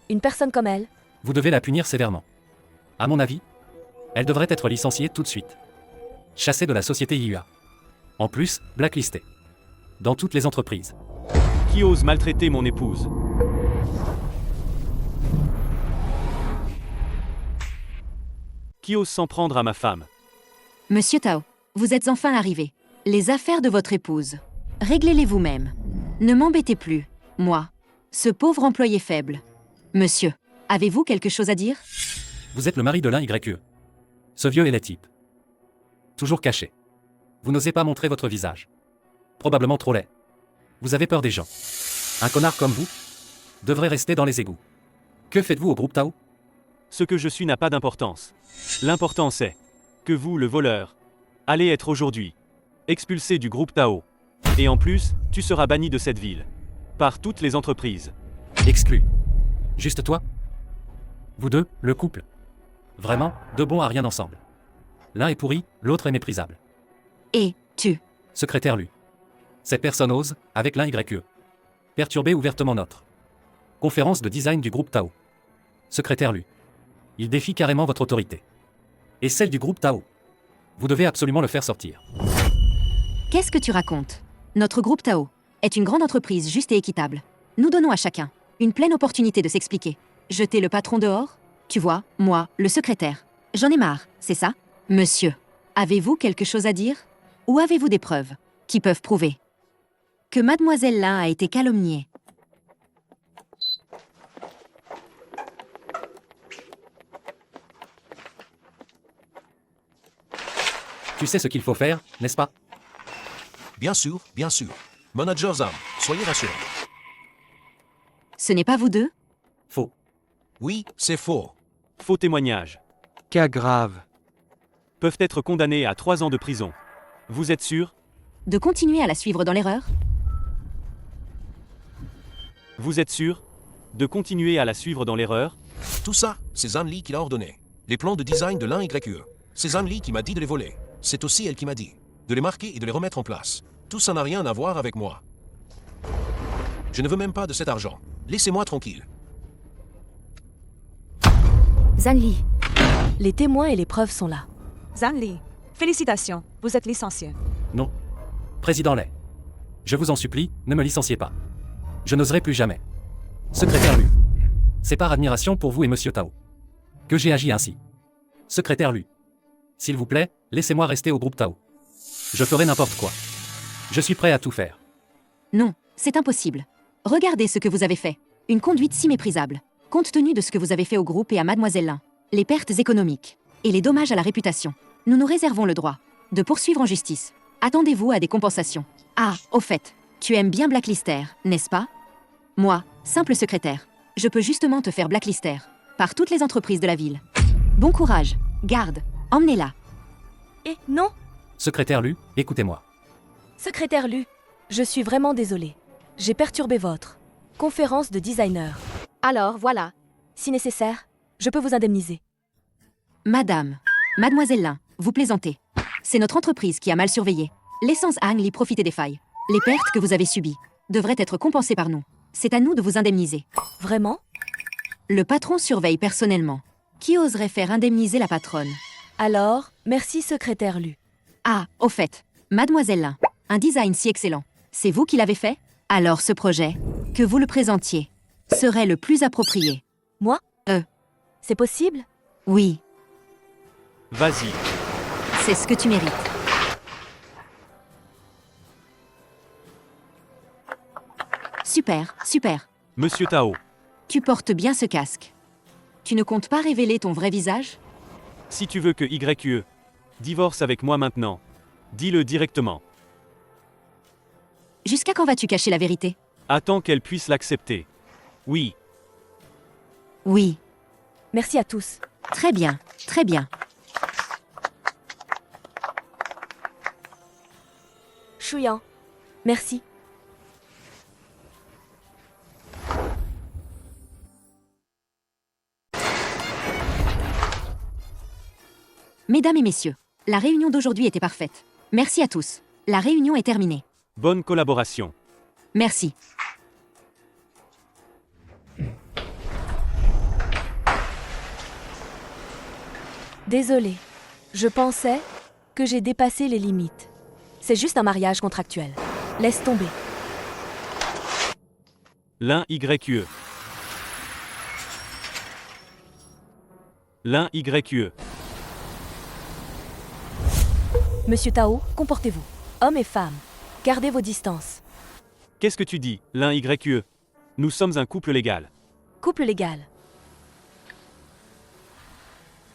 Une personne comme elle Vous devez la punir sévèrement. À mon avis, elle devrait être licenciée tout de suite. Chassée de la société IUA. En plus, blacklistée. Dans toutes les entreprises. Qui ose maltraiter mon épouse? Qui ose s'en prendre à ma femme? Monsieur Tao, vous êtes enfin arrivé. Les affaires de votre épouse. Réglez-les vous-même. Ne m'embêtez plus, moi, ce pauvre employé faible. Monsieur, avez-vous quelque chose à dire? Vous êtes le mari de l'un YE. Ce vieux est laid type. Toujours caché. Vous n'osez pas montrer votre visage. Probablement trop laid. Vous avez peur des gens. Un connard comme vous devrait rester dans les égouts. Que faites-vous au groupe Tao? Ce que je suis n'a pas d'importance. L'important c'est que vous, le voleur, allez être aujourd'hui expulsé du groupe Tao. Et en plus, tu seras banni de cette ville. Par toutes les entreprises. Exclu. Juste toi? Vous deux, le couple. Vraiment, deux bons à rien ensemble. L'un est pourri, l'autre est méprisable. Et, tu? Secrétaire lui. Cette personne ose, avec l'un YE. Perturber ouvertement notre conférence de design du groupe Tao. Secrétaire lui. Il défie carrément votre autorité. Et celle du groupe Tao. Vous devez absolument le faire sortir. Qu'est-ce que tu racontes? Notre groupe Tao est une grande entreprise juste et équitable. Nous donnons à chacun une pleine opportunité de s'expliquer. Jeter le patron dehors? Tu vois, moi, le secrétaire. J'en ai marre, c'est ça? Monsieur, avez-vous quelque chose à dire? Ou avez-vous des preuves qui peuvent prouver que Mademoiselle Lin a été calomniée? Tu sais ce qu'il faut faire, n'est-ce pas? Bien sûr, bien sûr. Manager Zam, soyez rassurés. Ce n'est pas vous deux? Faux. Oui, c'est faux. Faux témoignage. Cas grave. Peuvent être condamnés à 3 ans de prison. Vous êtes sûr? De continuer à la suivre dans l'erreur? Vous êtes sûr de continuer à la suivre dans l'erreur? Tout ça, c'est Zan Li qui l'a ordonné. Les plans de design de l'un YE. C'est Zan Li qui m'a dit de les voler. C'est aussi elle qui m'a dit de les marquer et de les remettre en place. Tout ça n'a rien à voir avec moi. Je ne veux même pas de cet argent. Laissez-moi tranquille. Zanli. Les témoins et les preuves sont là. Zanli, félicitations, vous êtes licencié. Non. Président Lay. Je vous en supplie, ne me licenciez pas. Je n'oserai plus jamais. Secrétaire Lu. C'est par admiration pour vous et Monsieur Tao que j'ai agi ainsi. Secrétaire Lu. S'il vous plaît, laissez-moi rester au groupe Tao. Je ferai n'importe quoi. Je suis prêt à tout faire. Non, c'est impossible. Regardez ce que vous avez fait. Une conduite si méprisable. Compte tenu de ce que vous avez fait au groupe et à Mademoiselle Lin, les pertes économiques et les dommages à la réputation, nous nous réservons le droit de poursuivre en justice. Attendez-vous à des compensations. Ah, au fait, tu aimes bien blacklister, n'est-ce pas? Moi, simple secrétaire, je peux justement te faire blacklister par toutes les entreprises de la ville. Bon courage, garde, emmenez-la. Eh, non! Secrétaire Lu, écoutez-moi. Secrétaire Lu, je suis vraiment désolée. J'ai perturbé votre conférence de designer. Alors, voilà. Si nécessaire, je peux vous indemniser. Madame, Mademoiselle Lin, vous plaisantez. C'est notre entreprise qui a mal surveillé. Laissons Ang Li profiter des failles. Les pertes que vous avez subies devraient être compensées par nous. C'est à nous de vous indemniser. Vraiment? Le patron surveille personnellement. Qui oserait faire indemniser la patronne? Alors, merci secrétaire Lu. Ah, au fait, Mademoiselle Lin, un design si excellent. C'est vous qui l'avez fait? Alors ce projet, que vous le présentiez, serait le plus approprié. Moi? C'est possible? Oui, Vas-y. c'est ce que tu mérites. Super, super. Monsieur Tao, Tu portes bien ce casque. Tu ne comptes pas révéler ton vrai visage? si tu veux que YE divorce avec moi maintenant, dis-le directement. Jusqu'à quand vas-tu cacher la vérité? Attends qu'elle puisse l'accepter. Oui, Oui, Merci à tous. très bien, très bien. Chouyan. Merci. Mesdames et messieurs, la réunion d'aujourd'hui était parfaite. Merci à tous. La réunion est terminée. bonne collaboration. Merci. Désolée. Je pensais que j'ai dépassé les limites. C'est juste un mariage contractuel. Laisse tomber. L'un YQE. L'un YQE. Monsieur Tao, comportez-vous. Hommes et femmes, gardez vos distances. Qu'est-ce que tu dis, l'un YQE? Nous sommes un couple légal. Couple légal.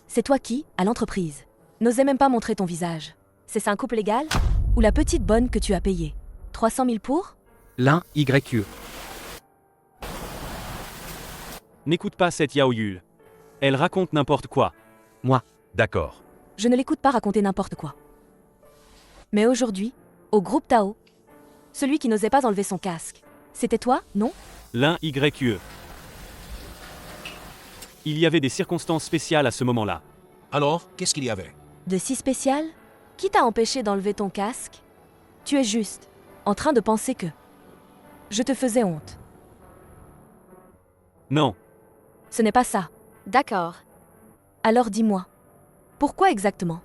C'est toi qui, à l'entreprise, n'osais même pas montrer ton visage. C'est ça un couple légal? Ou la petite bonne que tu as payée? 300 000 pour? L'un YQE. N'écoute pas cette Yao Yul. Elle raconte n'importe quoi. Moi. D'accord. Je ne l'écoute pas raconter n'importe quoi. Mais aujourd'hui, au groupe Tao, celui qui n'osait pas enlever son casque, c'était toi, non? L'un YQE. Il y avait des circonstances spéciales à ce moment-là. Alors, qu'est-ce qu'il y avait? De si spécial? Qui t'a empêché d'enlever ton casque? Tu es juste en train de penser que je te faisais honte. Non. Ce n'est pas ça. D'accord. Alors dis-moi, pourquoi exactement?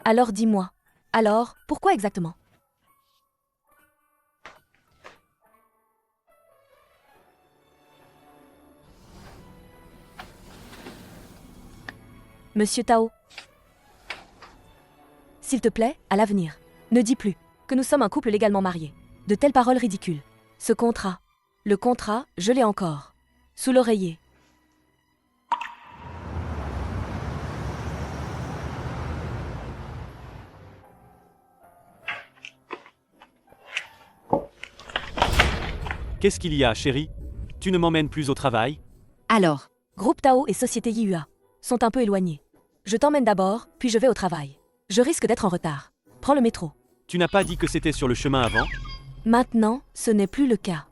Alors dis-moi. Alors, pourquoi exactement? Monsieur Tao. S'il te plaît, à l'avenir, ne dis plus que nous sommes un couple légalement marié. De telles paroles ridicules. Ce contrat. Le contrat, je l'ai encore. Sous l'oreiller. Qu'est-ce qu'il y a, chérie? Tu ne m'emmènes plus au travail? Alors, Groupe Tao et Société Yihua sont un peu éloignés. Je t'emmène d'abord, puis je vais au travail. Je risque d'être en retard. Prends le métro. Tu n'as pas dit que c'était sur le chemin avant? Maintenant, ce n'est plus le cas.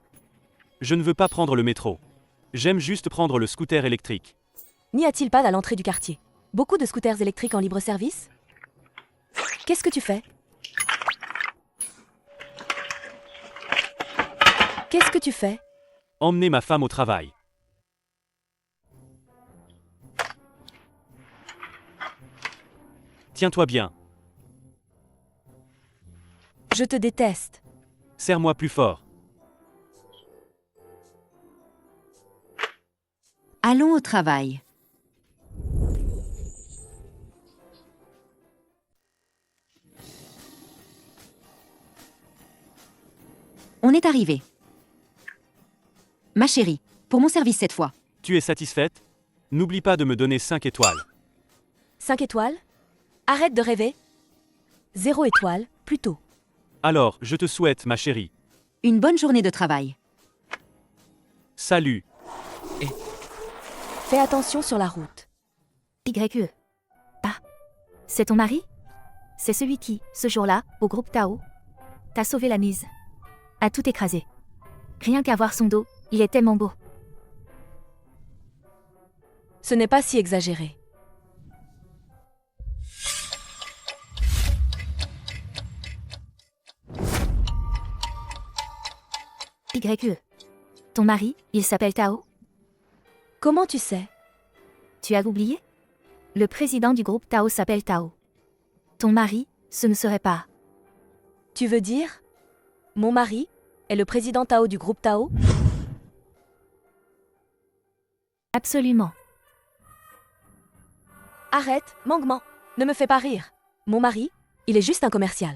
Je ne veux pas prendre le métro. J'aime juste prendre le scooter électrique. N'y a-t-il pas à l'entrée du quartier beaucoup de scooters électriques en libre service? Qu'est-ce que tu fais? Qu'est-ce que tu fais? Emmener ma femme au travail. Tiens-toi bien. Je te déteste. Serre-moi plus fort. allons au travail. On est arrivé. Ma chérie, pour mon service cette fois. Tu es satisfaite? N'oublie pas de me donner 5 étoiles. 5 étoiles? Arrête de rêver. 0 étoile, plutôt. Alors, je te souhaite, ma chérie. Une bonne journée de travail. Salut. Fais attention sur la route. YE. Ah. C'est ton mari? C'est celui qui, ce jour-là, au groupe Tao, t'a sauvé la mise. A tout écrasé. Rien qu'à voir son dos, il est tellement beau. Ce n'est pas si exagéré. YE. Ton mari, il s'appelle Tao? Comment tu sais? Tu as oublié? Le président du groupe Tao s'appelle Tao. Ton mari, ce ne serait pas. Tu veux dire? Mon mari est le président Tao du groupe Tao? Absolument. Arrête, Mangman, ne me fais pas rire. Mon mari, il est juste un commercial.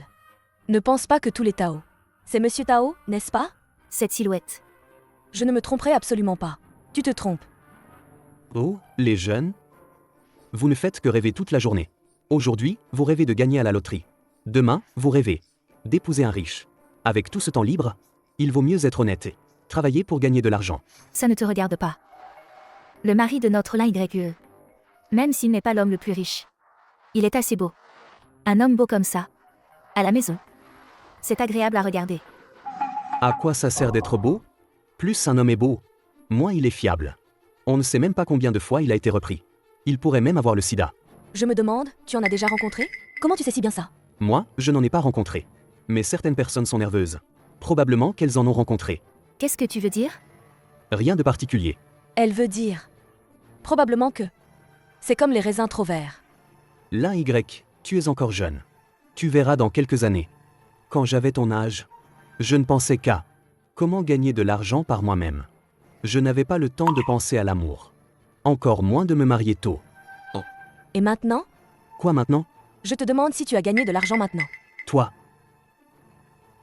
Ne pense pas que tous les Tao. C'est Monsieur Tao, n'est-ce pas? Cette silhouette. Je ne me tromperai absolument pas. Tu te trompes. Oh, les jeunes? Vous ne faites que rêver toute la journée. Aujourd'hui, vous rêvez de gagner à la loterie. Demain, vous rêvez d'épouser un riche. Avec tout ce temps libre, il vaut mieux être honnête et travailler pour gagner de l'argent. Ça ne te regarde pas. Le mari de notre lin YE. Même s'il n'est pas l'homme le plus riche. Il est assez beau. Un homme beau comme ça. À la maison. C'est agréable à regarder. À quoi ça sert d'être beau? Plus un homme est beau, moins il est fiable. On ne sait même pas combien de fois il a été repris. Il pourrait même avoir le sida. Je me demande, tu en as déjà rencontré? Comment tu sais si bien ça? Moi, je n'en ai pas rencontré. Mais certaines personnes sont nerveuses. Probablement qu'elles en ont rencontré. Qu'est-ce que tu veux dire? Rien de particulier. Elle veut dire Probablement que. C'est comme les raisins trop verts. L'un Y, tu es encore jeune. Tu verras dans quelques années. Quand j'avais ton âge, je ne pensais qu'à comment gagner de l'argent par moi-même. Je n'avais pas le temps de penser à l'amour. Encore moins de me marier tôt. Et maintenant? Quoi maintenant? Je te demande si tu as gagné de l'argent maintenant. Toi.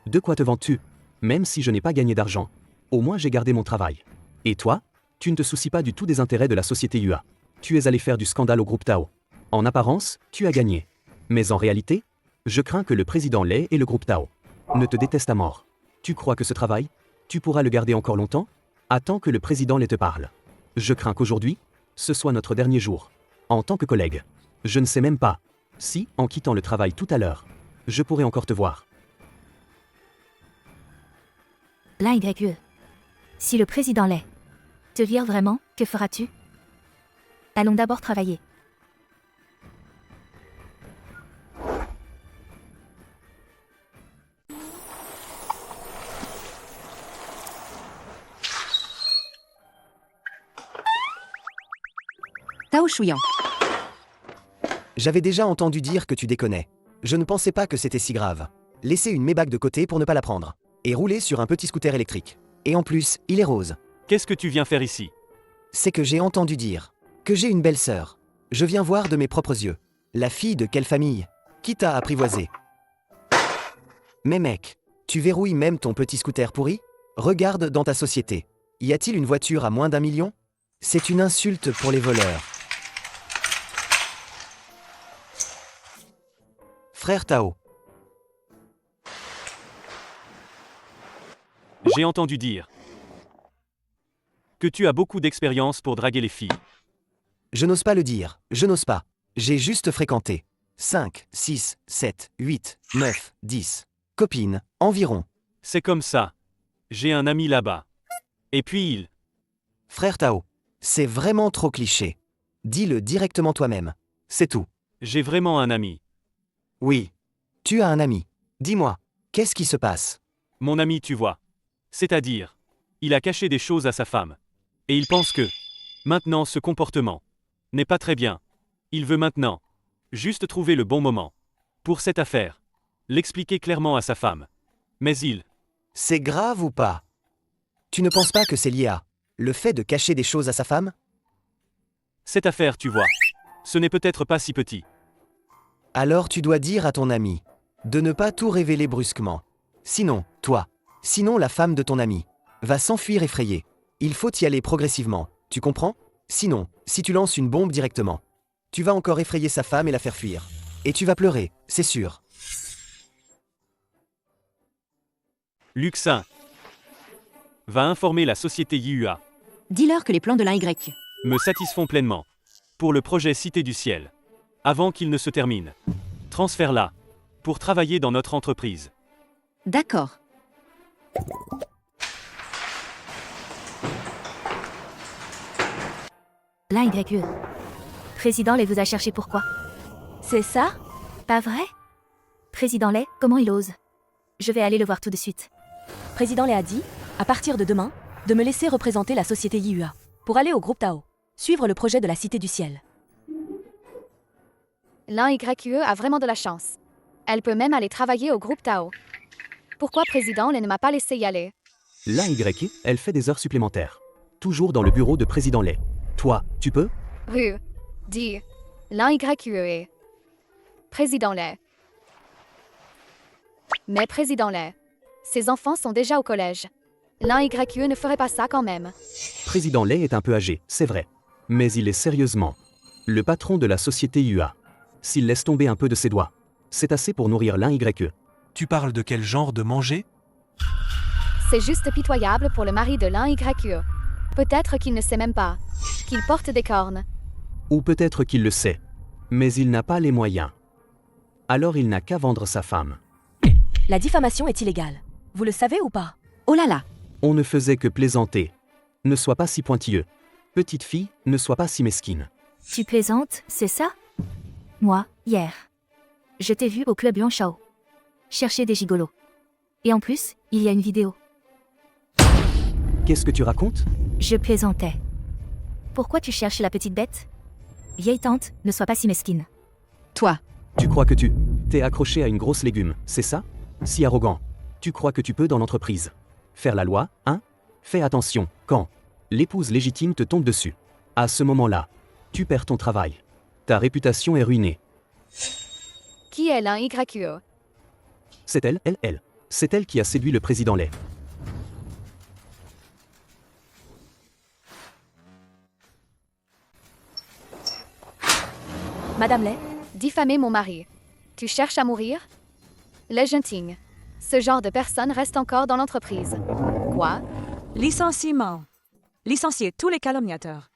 De quoi te vantes-tu? Même si je n'ai pas gagné d'argent, au moins j'ai gardé mon travail. Et toi? Tu ne te soucies pas du tout des intérêts de la société UA. Tu es allé faire du scandale au groupe Tao. En apparence, tu as gagné. Mais en réalité, je crains que le président Lei et le groupe Tao ne te détestent à mort. Tu crois que ce travail, tu pourras le garder encore longtemps? Attends que le président Lei te parle. Je crains qu'aujourd'hui, ce soit notre dernier jour. En tant que collègue, je ne sais même pas si, en quittant le travail tout à l'heure, je pourrai encore te voir. L'un YE. Si le président Lei te vire vraiment, que feras-tu? Allons d'abord travailler. Tao Shuyan. J'avais déjà entendu dire que tu déconnais. Je ne pensais pas que c'était si grave. Laissez une Maybach de côté pour ne pas la prendre. Et rouler sur un petit scooter électrique. Et en plus, il est rose. Qu'est-ce que tu viens faire ici? C'est que j'ai entendu dire que j'ai une belle sœur. Je viens voir de mes propres yeux. La fille de quelle famille? Qui t'a apprivoisé? Mais mec, tu verrouilles même ton petit scooter pourri? Regarde dans ta société. Y a-t-il une voiture à moins d'1 million? C'est une insulte pour les voleurs. Frère Tao. J'ai entendu dire que tu as beaucoup d'expérience pour draguer les filles. Je n'ose pas le dire, je n'ose pas. J'ai juste fréquenté 5, 6, 7, 8, 9, 10 copines, environ. C'est comme ça. J'ai un ami là-bas. Et puis il... Frère Tao, c'est vraiment trop cliché. Dis-le directement toi-même. C'est tout. J'ai vraiment un ami. Oui. Tu as un ami. Dis-moi, qu'est-ce qui se passe? Mon ami, tu vois. C'est-à-dire, il a caché des choses à sa femme. Et il pense que, maintenant, ce comportement n'est pas très bien. Il veut maintenant juste trouver le bon moment pour cette affaire, l'expliquer clairement à sa femme. Mais il... C'est grave ou pas? Tu ne penses pas que c'est lié à le fait de cacher des choses à sa femme? Cette affaire, tu vois, ce n'est peut-être pas si petit. Alors tu dois dire à ton ami de ne pas tout révéler brusquement. Sinon, sinon la femme de ton ami va s'enfuir effrayée. Il faut y aller progressivement, tu comprends? Sinon, si tu lances une bombe directement, tu vas encore effrayer sa femme et la faire fuir. Et tu vas pleurer, c'est sûr. Luxin va informer la société YUA. Dis-leur que les plans de l'un Y Me satisfont pleinement. Pour le projet Cité du Ciel. Avant qu'il ne se termine. Transfère-la. Pour travailler dans notre entreprise. D'accord. L'un YE. Président Lei vous a cherché pourquoi? C'est ça? Pas vrai? Président Lei, comment il ose? Je vais aller le voir tout de suite. Président Lei a dit, à partir de demain, de me laisser représenter la société YUA pour aller au groupe Tao, suivre le projet de la Cité du Ciel. L'un YE a vraiment de la chance. Elle peut même aller travailler au groupe Tao. Pourquoi président Lei ne m'a pas laissé y aller? L'un Y, elle fait des heures supplémentaires. Toujours dans le bureau de président Lei. Toi, tu peux? Dis. L'un YE est président Lei. Mais président Lei, ses enfants sont déjà au collège. L'un YE ne ferait pas ça quand même. Président Lei est un peu âgé, c'est vrai. Mais il est sérieusement le patron de la société UA. S'il laisse tomber un peu de ses doigts, c'est assez pour nourrir l'un YE. Tu parles de quel genre de manger? C'est juste pitoyable pour le mari de l'un YE. Peut-être qu'il ne sait même pas qu'il porte des cornes. Ou peut-être qu'il le sait. Mais il n'a pas les moyens. Alors il n'a qu'à vendre sa femme. La diffamation est illégale. Vous le savez ou pas? Oh là là! On ne faisait que plaisanter. Ne sois pas si pointilleux. Petite fille, ne sois pas si mesquine. Tu plaisantes, c'est ça? Moi, hier. Je t'ai vu au club Yuanshao. Chercher des gigolos. Et en plus, il y a une vidéo. Qu'est-ce que tu racontes? Je plaisantais. Pourquoi tu cherches la petite bête? Vieille tante, ne sois pas si mesquine. Toi, Tu crois que t'es accroché à une grosse légume, c'est ça? Si arrogant. Tu crois que tu peux dans l'entreprise faire la loi, hein? Fais attention, quand l'épouse légitime te tombe dessus. À ce moment-là, tu perds ton travail. Ta réputation est ruinée. Qui est l'un YQE? C'est elle. C'est elle qui a séduit le président Lay. Madame Lay, Diffamer mon mari. Tu cherches à mourir? Le Genting. Ce genre de personne reste encore dans l'entreprise. Quoi? Licenciement. Licenciez tous les calomniateurs.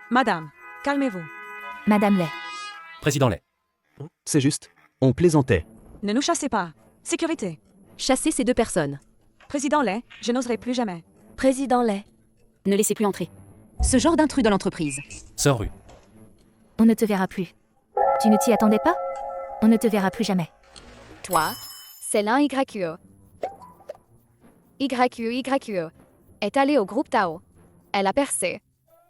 Madame, calmez-vous. Madame Lay. Président Lay. C'est juste, on plaisantait. Ne nous chassez pas. Sécurité. Chassez ces deux personnes. Président Lay, je n'oserai plus jamais. Président Lay. ne laissez plus entrer. Ce genre d'intrus dans l'entreprise. Sors rue. On ne te verra plus. Tu ne t'y attendais pas? On ne te verra plus jamais. Toi, c'est l'un YQE. YQE est allé au groupe Tao. Elle a percé.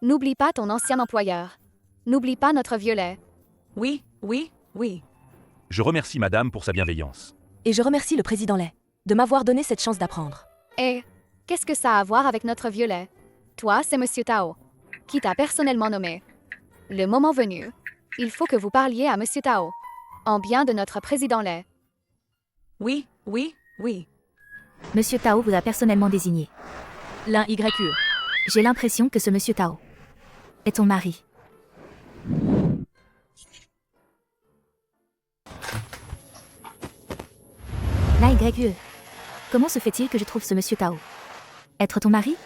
N'oublie pas ton ancien employeur. N'oublie pas notre violet. Oui. Je remercie madame pour sa bienveillance. Et je remercie le président Lay de m'avoir donné cette chance d'apprendre. Et qu'est-ce que ça a à voir avec notre violet? Toi, c'est Monsieur Tao, qui t'a personnellement nommé. Le moment venu, il faut que vous parliez à Monsieur Tao, en bien de notre président Lay. Oui. Monsieur Tao vous a personnellement désigné. L'un YQE. J'ai l'impression que ce monsieur Tao est ton mari. Là, YQE. Comment se fait-il que je trouve ce monsieur Tao être ton mari?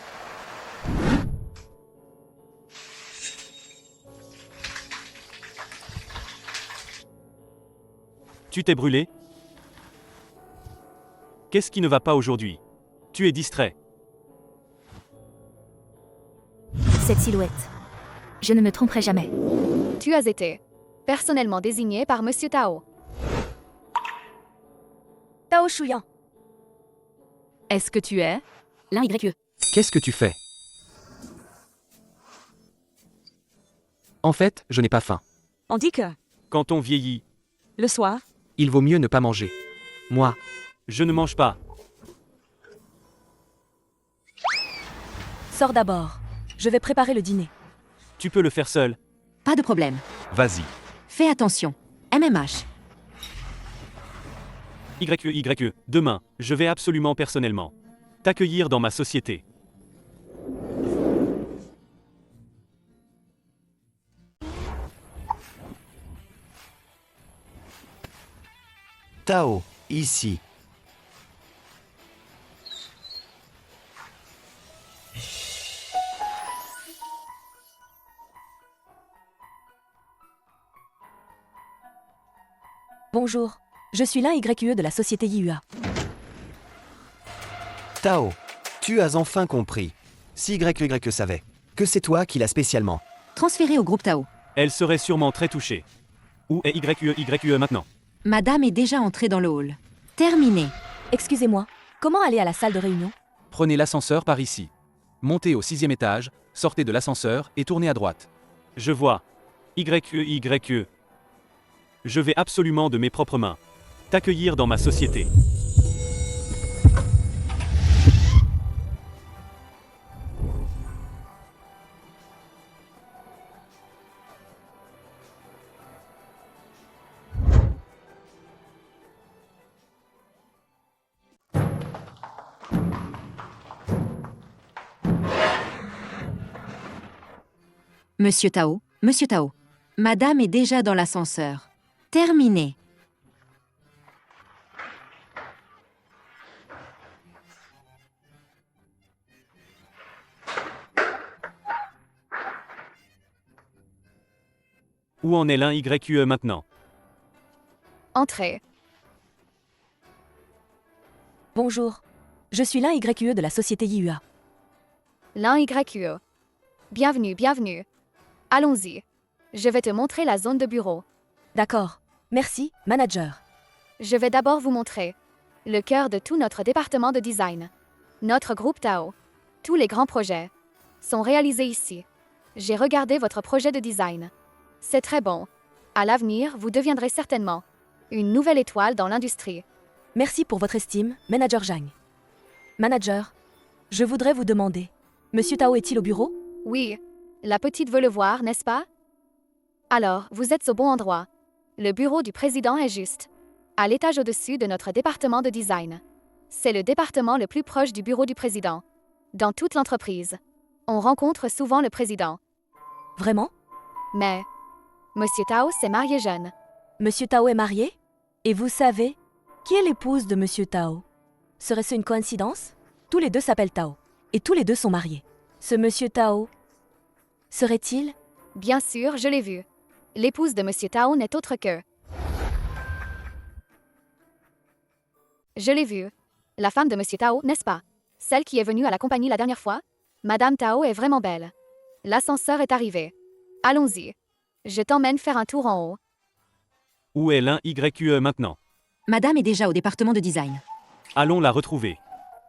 Tu t'es brûlé? Qu'est-ce qui ne va pas aujourd'hui? Tu es distrait. Cette silhouette. Je ne me tromperai jamais. Tu as été personnellement désigné par Monsieur Tao. Tao Shuyan. Est-ce que tu es? L'un YQE. Qu'est-ce que tu fais? En fait, je n'ai pas faim. On dit que, Quand on vieillit, le soir, Il vaut mieux ne pas manger. Moi, je ne mange pas. Sors d'abord. Je vais préparer le dîner. Tu peux le faire seul. Pas de problème. Vas-y. Fais attention. MMH. YE, demain, je vais absolument personnellement t'accueillir dans ma société. Tao, ici. Bonjour. Je suis l'un YQE de la société YUA. Tao, tu as enfin compris. Si YY savait que c'est toi qui l'as spécialement. Transféré au groupe Tao. Elle serait sûrement très touchée. Où est YE maintenant? Madame est déjà entrée dans le hall. Terminé. Excusez-moi. Comment aller à la salle de réunion? prenez l'ascenseur par ici. Montez au 6e étage, sortez de l'ascenseur et tournez à droite. Je vois. YE. Je vais absolument de mes propres mains t'accueillir dans ma société. Monsieur Tao. Madame est déjà dans l'ascenseur. Terminé. Où en est l'un YE maintenant? Entrez. Bonjour. Je suis l'un YQE de la société YUA. L'un YQE. Bienvenue. Allons-y. Je vais te montrer la zone de bureau. D'accord. Merci, manager. Je vais d'abord vous montrer le cœur de tout notre département de design. Notre groupe Tao. Tous les grands projets sont réalisés ici. J'ai regardé votre projet de design. C'est très bon. À l'avenir, vous deviendrez certainement une nouvelle étoile dans l'industrie. Merci pour votre estime, Manager Zhang. Manager, je voudrais vous demander, Monsieur Tao est-il au bureau? Oui. La petite veut le voir, n'est-ce pas? Alors, vous êtes au bon endroit. Le bureau du président est juste à l'étage au-dessus de notre département de design. C'est le département le plus proche du bureau du président. Dans toute l'entreprise, on rencontre souvent le président. Vraiment? Mais Monsieur Tao s'est marié jeune. Monsieur Tao est marié? Et vous savez, qui est l'épouse de Monsieur Tao? Serait-ce une coïncidence? Tous les deux s'appellent Tao. Et tous les deux sont mariés. Ce Monsieur Tao serait-il? Bien sûr, je l'ai vu. L'épouse de Monsieur Tao n'est autre que... Je l'ai vue. La femme de Monsieur Tao, n'est-ce pas? Celle qui est venue à la compagnie la dernière fois? Madame Tao est vraiment belle. L'ascenseur est arrivé. Allons-y. Je t'emmène faire un tour en haut. Où est l'un YQE maintenant? Madame est déjà au département de design. Allons la retrouver.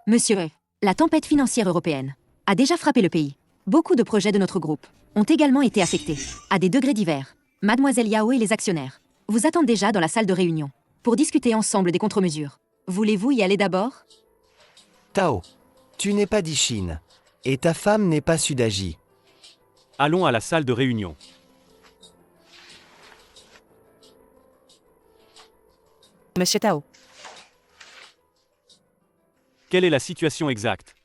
Monsieur, la tempête financière européenne a déjà frappé le pays. Beaucoup de projets de notre groupe ont également été affectés, à des degrés divers. Mademoiselle Yao et les actionnaires vous attendent déjà dans la salle de réunion pour discuter ensemble des contre-mesures. Voulez-vous y aller d'abord? Tao, tu n'es pas d'Ichine. Et ta femme n'est pas Sudaji. Allons à la salle de réunion. Monsieur Tao, Quelle est la situation exacte?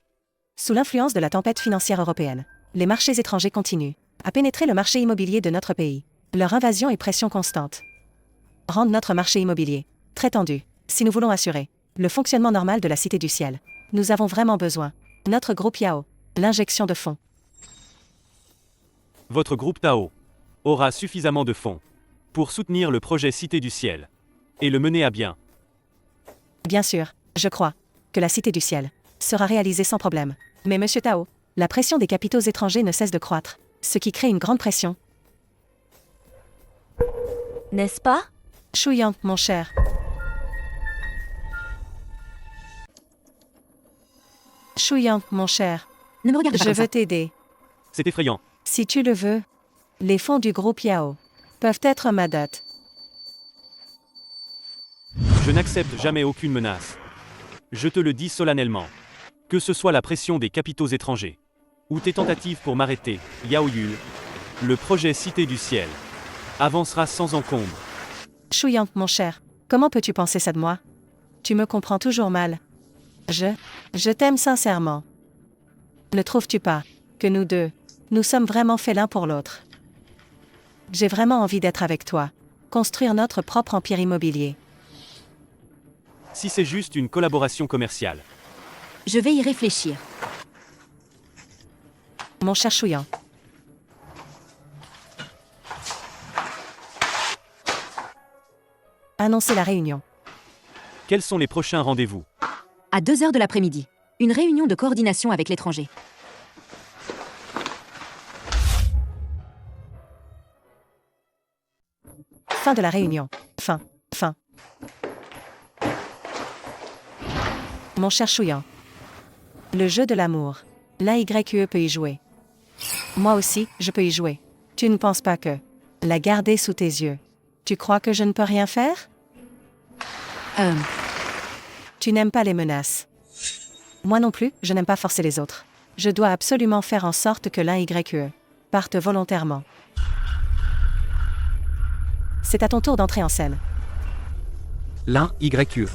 sous l'influence de la tempête financière européenne, les marchés étrangers continuent à pénétrer le marché immobilier de notre pays. Leur invasion et pression constante rendent notre marché immobilier très tendu. Si nous voulons assurer le fonctionnement normal de la Cité du Ciel, nous avons vraiment besoin, notre groupe Yao, l'injection de fonds. Votre groupe Tao aura suffisamment de fonds pour soutenir le projet Cité du Ciel et le mener à bien. Bien sûr, je crois que la Cité du Ciel sera réalisée sans problème. Mais Monsieur Tao, la pression des capitaux étrangers ne cesse de croître, ce qui crée une grande pression. N'est-ce pas? Chouillant, mon cher. Chouillant, mon cher. Ne me regarde pas Je comme ça. veux t'aider. C'est effrayant. Si tu le veux, les fonds du groupe Yao peuvent être ma dot. Je n'accepte jamais aucune menace. Je te le dis solennellement. Que ce soit la pression des capitaux étrangers ou tes tentatives pour m'arrêter, Yao Yul, le projet Cité du Ciel avancera sans encombre. Chouillant, mon cher. Comment peux-tu penser ça de moi? Tu me comprends toujours mal. Je t'aime sincèrement. Ne trouves-tu pas que nous deux, nous sommes vraiment faits l'un pour l'autre? J'ai vraiment envie d'être avec toi, construire notre propre empire immobilier. Si c'est juste une collaboration commerciale. Je vais y réfléchir. Mon cher Chouillant. Annoncez la réunion. Quels sont les prochains rendez-vous? À 2h de l'après-midi, une réunion de coordination avec l'étranger. Fin de la réunion. Fin. Mon cher Chouillant. Le jeu de l'amour. L'un YQE peut y jouer. Moi aussi, je peux y jouer. Tu ne penses pas que la garder sous tes yeux. Tu crois que je ne peux rien faire? Tu n'aimes pas les menaces. Moi non plus, je n'aime pas forcer les autres. Je dois absolument faire en sorte que l'un YQE parte volontairement. C'est à ton tour d'entrer en scène. L'un YQE.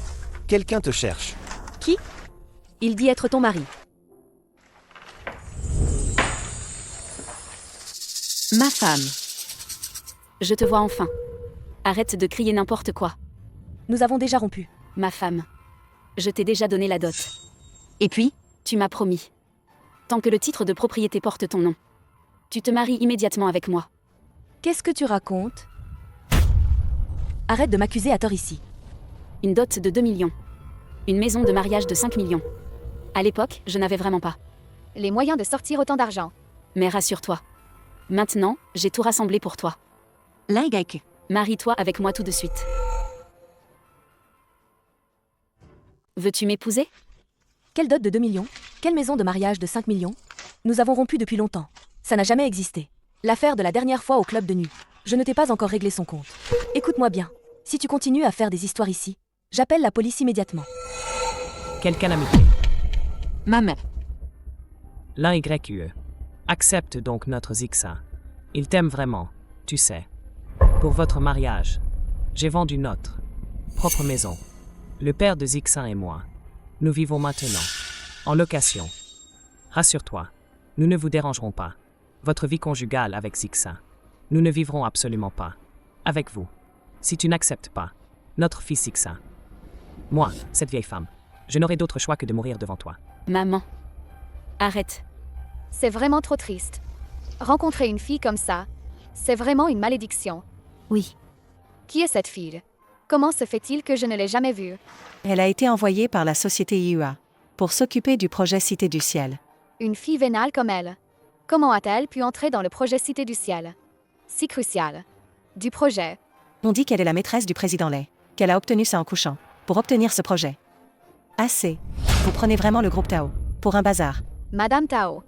Quelqu'un te cherche. Qui? Il dit être ton mari. Ma femme. Je te vois enfin. Arrête de crier n'importe quoi. Nous avons déjà rompu. Ma femme. Je t'ai déjà donné la dot. Et puis? Tu m'as promis. Tant que le titre de propriété porte ton nom, tu te maries immédiatement avec moi. Qu'est-ce que tu racontes? Arrête de m'accuser à tort ici. Une dot de 2 millions. Une maison de mariage de 5 millions. À l'époque, je n'avais vraiment pas Les moyens de sortir autant d'argent. Mais rassure-toi. Maintenant, j'ai tout rassemblé pour toi. L'un YQE. Marie-toi avec moi tout de suite. Veux-tu m'épouser? Quelle dot de 2 millions? Quelle maison de mariage de 5 millions? Nous avons rompu depuis longtemps. Ça n'a jamais existé. L'affaire de la dernière fois au club de nuit. Je ne t'ai pas encore réglé son compte. Écoute-moi bien. Si tu continues à faire des histoires ici, j'appelle la police immédiatement. Quelle calamité. Ma mère. L'un YQE. Accepte donc notre Zixa. Il t'aime vraiment, tu sais. Pour votre mariage, j'ai vendu notre propre maison. Le père de Zixin et moi. Nous vivons maintenant en location. Rassure-toi, nous ne vous dérangerons pas. Votre vie conjugale avec Zixin. Nous ne vivrons absolument pas avec vous. Si tu n'acceptes pas notre fils Zixin. Moi, cette vieille femme, je n'aurai d'autre choix que de mourir devant toi. Maman. Arrête. C'est vraiment trop triste. Rencontrer une fille comme ça, c'est vraiment une malédiction. Oui. Qui est cette fille? Comment se fait-il que je ne l'ai jamais vue? Elle a été envoyée par la société IUA pour s'occuper du projet Cité du Ciel. Une fille vénale comme elle. Comment a-t-elle pu entrer dans le projet Cité du Ciel? Si crucial. Du projet. On dit qu'elle est la maîtresse du président Lay, qu'elle a obtenu ça en couchant, pour obtenir ce projet. Assez. Vous prenez vraiment le groupe Tao pour un bazar. Madame Tao.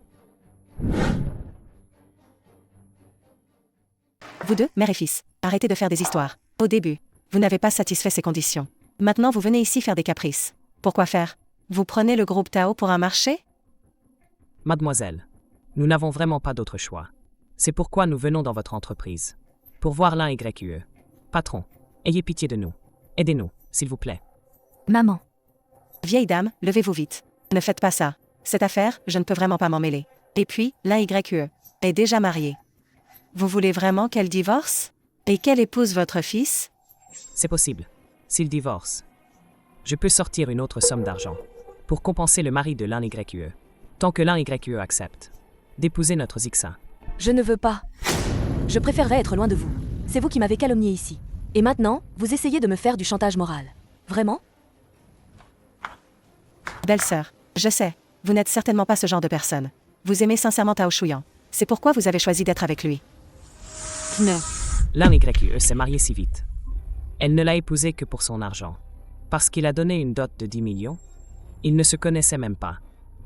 Vous deux, mère et fils, arrêtez de faire des histoires. Au début, vous n'avez pas satisfait ces conditions. Maintenant, vous venez ici faire des caprices. Pourquoi faire? Vous prenez le groupe Tao pour un marché? Mademoiselle, nous n'avons vraiment pas d'autre choix. C'est pourquoi nous venons dans votre entreprise. Pour voir l'un YQE. Patron, ayez pitié de nous. Aidez-nous, s'il vous plaît. Maman. Vieille dame, levez-vous vite. Ne faites pas ça. Cette affaire, je ne peux vraiment pas m'en mêler. Et puis, l'un YQE est déjà marié. Vous voulez vraiment qu'elle divorce? Et qu'elle épouse votre fils? C'est possible. S'il divorce, je peux sortir une autre somme d'argent pour compenser le mari de l'un YQE. Tant que l'un YQE accepte d'épouser notre Zixin. Je ne veux pas. Je préférerais être loin de vous. C'est vous qui m'avez calomnié ici. Et maintenant, vous essayez de me faire du chantage moral. Vraiment? Belle-sœur, je sais, vous n'êtes certainement pas ce genre de personne. Vous aimez sincèrement Tao Shuyan. C'est pourquoi vous avez choisi d'être avec lui. Non. L'un YQE s'est marié si vite. Elle ne l'a épousé que pour son argent. Parce qu'il a donné une dot de 10 millions, ils ne se connaissaient même pas.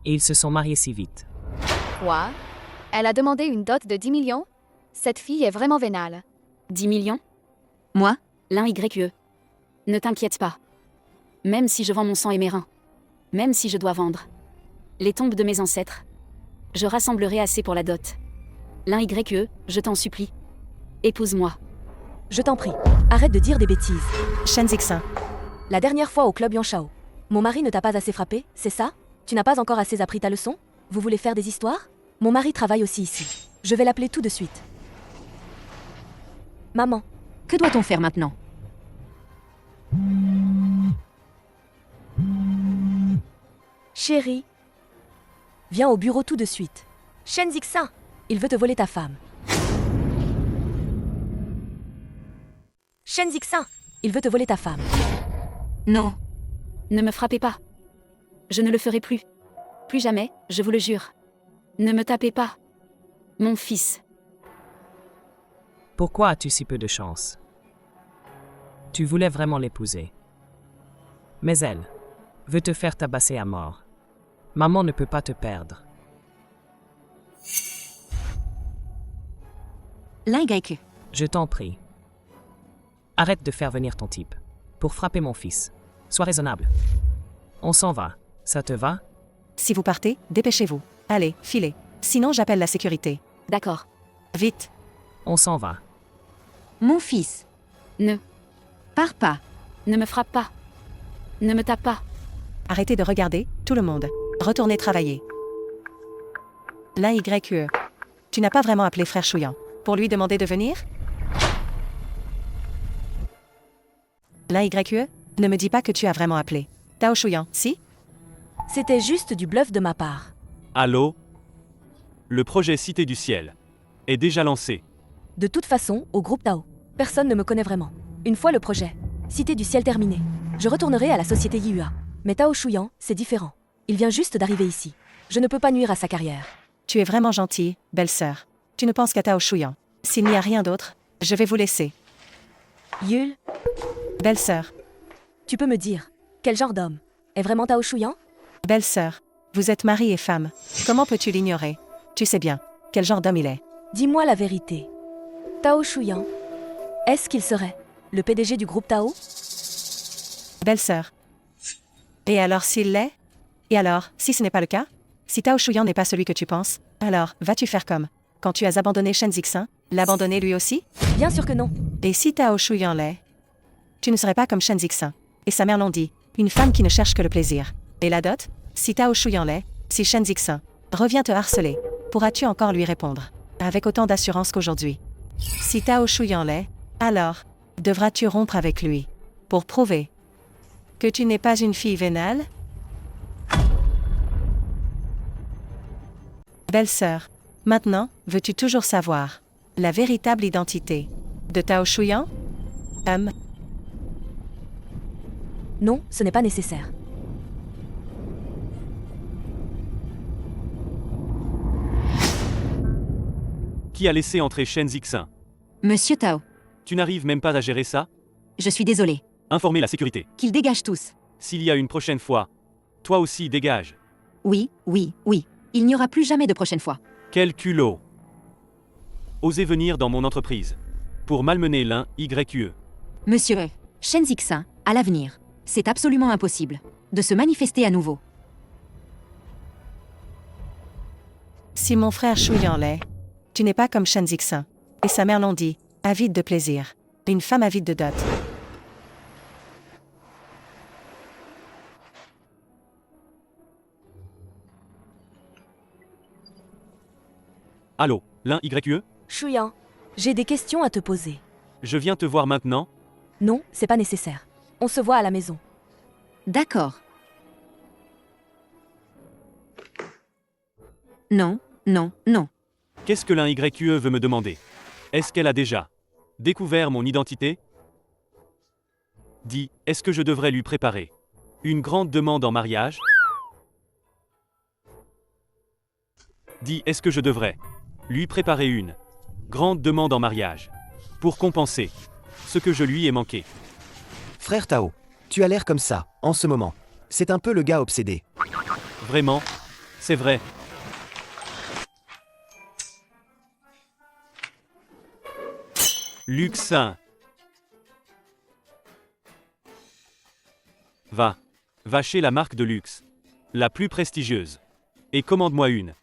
Et ils se sont mariés si vite. Quoi? Elle a demandé une dot de 10 millions? Cette fille est vraiment vénale. 10 millions? Moi, l'un YQE. Ne t'inquiète pas. Même si je vends mon sang et mes reins, même si je dois vendre les tombes de mes ancêtres, je rassemblerai assez pour la dot. L'un YQE, je t'en supplie. Épouse-moi. Je t'en prie, arrête de dire des bêtises. Shen Zixin. La dernière fois au club Yanshao, mon mari ne t'a pas assez frappé, c'est ça? Tu n'as pas encore assez appris ta leçon? Vous voulez faire des histoires? Mon mari travaille aussi ici. Je vais l'appeler tout de suite. Maman. Que doit-on faire maintenant? Chérie. Viens au bureau tout de suite. Shen Zixin, il veut te voler ta femme. Shen Zixin, il veut te voler ta femme. Non. Ne me frappez pas. Je ne le ferai plus. Plus jamais, je vous le jure. Ne me tapez pas. Mon fils. Pourquoi as-tu si peu de chance? Tu voulais vraiment l'épouser. Mais elle veut te faire tabasser à mort. Maman ne peut pas te perdre. L'un YQE. Je t'en prie. Arrête de faire venir ton type pour frapper mon fils. Sois raisonnable. On s'en va. Ça te va? Si vous partez, dépêchez-vous. Allez, filez. Sinon, j'appelle la sécurité. D'accord. Vite. On s'en va. Mon fils. Ne. Pars pas. Ne me frappe pas. Ne me tape pas. Arrêtez de regarder, tout le monde. Retournez travailler. L'un YQE. Tu n'as pas vraiment appelé frère Shuyan pour lui demander de venir? L'un YQE, ne me dis pas que tu as vraiment appelé. Tao Shuyan, si? C'était juste du bluff de ma part. Allô? Le projet Cité du Ciel est déjà lancé. De toute façon, au groupe Tao, personne ne me connaît vraiment. Une fois le projet Cité du Ciel terminé, je retournerai à la société Yua. Mais Tao Shuyan, c'est différent. Il vient juste d'arriver ici. Je ne peux pas nuire à sa carrière. Tu es vraiment gentille, belle-sœur. Tu ne penses qu'à Tao Shuyan. S'il n'y a rien d'autre, je vais vous laisser. Yul, Belle-sœur. tu peux me dire, quel genre d'homme est vraiment Tao Shuyan? Belle-sœur. Vous êtes mari et femme. Comment peux-tu l'ignorer? Tu sais bien, quel genre d'homme il est. Dis-moi la vérité. Tao Shuyan, est-ce qu'il serait le PDG du groupe Tao? Belle-sœur. Et alors s'il l'est? Et alors, si ce n'est pas le cas? Si Tao Shuyan n'est pas celui que tu penses, alors vas-tu faire comme quand tu as abandonné Shen Zixin, l'abandonner lui aussi? Bien sûr que non. Et si Tao Shuyan l'est? Tu ne serais pas comme Shen Zixin. Et sa mère l'ont dit, une femme qui ne cherche que le plaisir. Et la dot? Si Tao Shuyan l'est, si Shen Zixin revient te harceler, pourras-tu encore lui répondre avec autant d'assurance qu'aujourd'hui? Si Tao Shuyan l'est, alors devras-tu rompre avec lui pour prouver que tu n'es pas une fille vénale? Belle-sœur, maintenant, veux-tu toujours savoir la véritable identité de Tao Shuyan? Non, ce n'est pas nécessaire. Qui a laissé entrer Shen Zixin? Monsieur Tao, Tu n'arrives même pas à gérer ça? je suis désolée. Informer la sécurité. Qu'ils dégagent tous. S'il y a une prochaine fois, toi aussi dégage. Oui, oui, oui. Il n'y aura plus jamais de prochaine fois. Quel culot! Osez venir dans mon entreprise pour malmener l'un YQE. Monsieur Shen Zixin, à l'avenir, c'est absolument impossible de se manifester à nouveau. Si mon frère Shuyan l'est, tu n'es pas comme Shen Zixin. Et sa mère l'ont dit, avide de plaisir. Une femme avide de dot. Allô, l'un YQE? Shuyan, j'ai des questions à te poser. Je viens te voir maintenant. Non, c'est pas nécessaire. On se voit à la maison. D'accord. Non, non, non. Qu'est-ce que l'un YQE veut me demander? Est-ce qu'elle a déjà découvert mon identité? Dis, est-ce que je devrais lui préparer une grande demande en mariage? Dis, est-ce que je devrais lui préparer une grande demande en mariage pour compenser ce que je lui ai manqué? Frère Tao, tu as l'air comme ça, en ce moment. C'est un peu le gars obsédé. Vraiment? C'est vrai. Luxin. Va chez la marque de luxe, la plus prestigieuse, et commande-moi une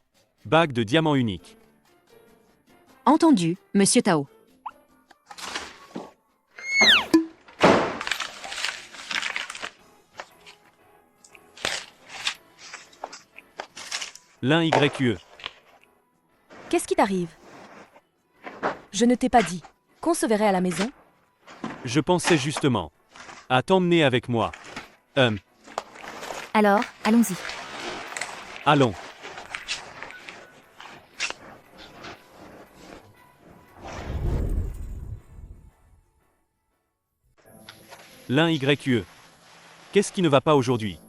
bague de diamant unique. Entendu, Monsieur Tao. L'un YQE. Qu'est-ce qui t'arrive? Je ne t'ai pas dit qu'on se verrait à la maison? Je pensais justement à t'emmener avec moi. Alors, allons-y. Allons. L'un YQE. Qu'est-ce qui ne va pas aujourd'hui?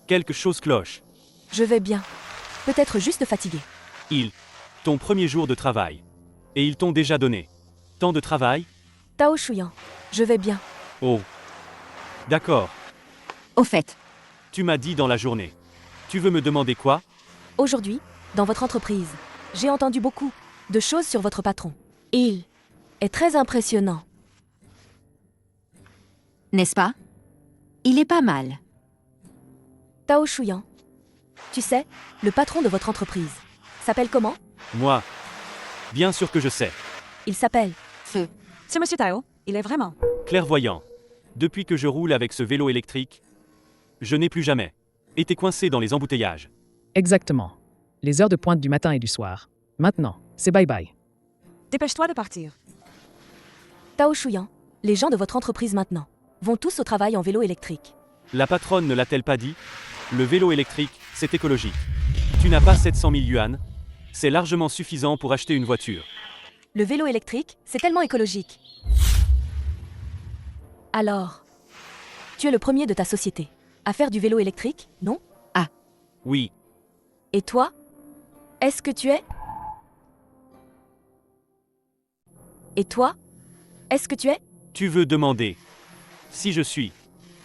Quelque chose cloche. Je vais bien. Peut-être juste fatigué. Ton premier jour de travail. Et ils t'ont déjà donné tant de travail? Tao Shuyan, je vais bien. Oh. D'accord. Au fait. Tu m'as dit dans la journée. Tu veux me demander quoi? Aujourd'hui, dans votre entreprise, j'ai entendu beaucoup de choses sur votre patron. Il est très impressionnant. N'est-ce pas? Il est pas mal. Tao Shuyan, tu sais, le patron de votre entreprise s'appelle comment? Moi. Bien sûr que je sais. Il s'appelle Feu. C'est Monsieur Tao, il est vraiment. Clairvoyant. Depuis que je roule avec ce vélo électrique, je n'ai plus jamais été coincé dans les embouteillages. Exactement. Les heures de pointe du matin et du soir. Maintenant, c'est bye-bye. Dépêche-toi de partir. Tao Shuyan, les gens de votre entreprise maintenant vont tous au travail en vélo électrique. La patronne ne l'a-t-elle pas dit? Le vélo électrique, c'est écologique. Tu n'as pas 700 000 yuan. C'est largement suffisant pour acheter une voiture. Le vélo électrique, c'est tellement écologique. Alors, tu es le premier de ta société à faire du vélo électrique, non? Ah. Oui. Et toi? Est-ce que tu es? Et toi? Est-ce que tu es? Tu veux demander si je suis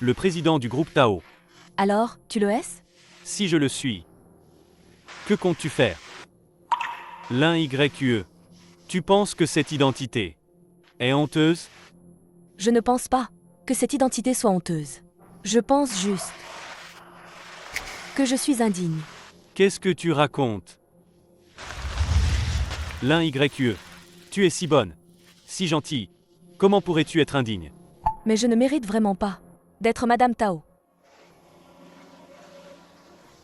le président du groupe Tao? Alors, tu le es? Si je le suis, que comptes-tu faire? L'un YQE. Tu penses que cette identité est honteuse? Je ne pense pas que cette identité soit honteuse. Je pense juste que je suis indigne. Qu'est-ce que tu racontes? L'un YE. Tu es si bonne, si gentille. Comment pourrais-tu être indigne? Mais je ne mérite vraiment pas d'être Madame Tao.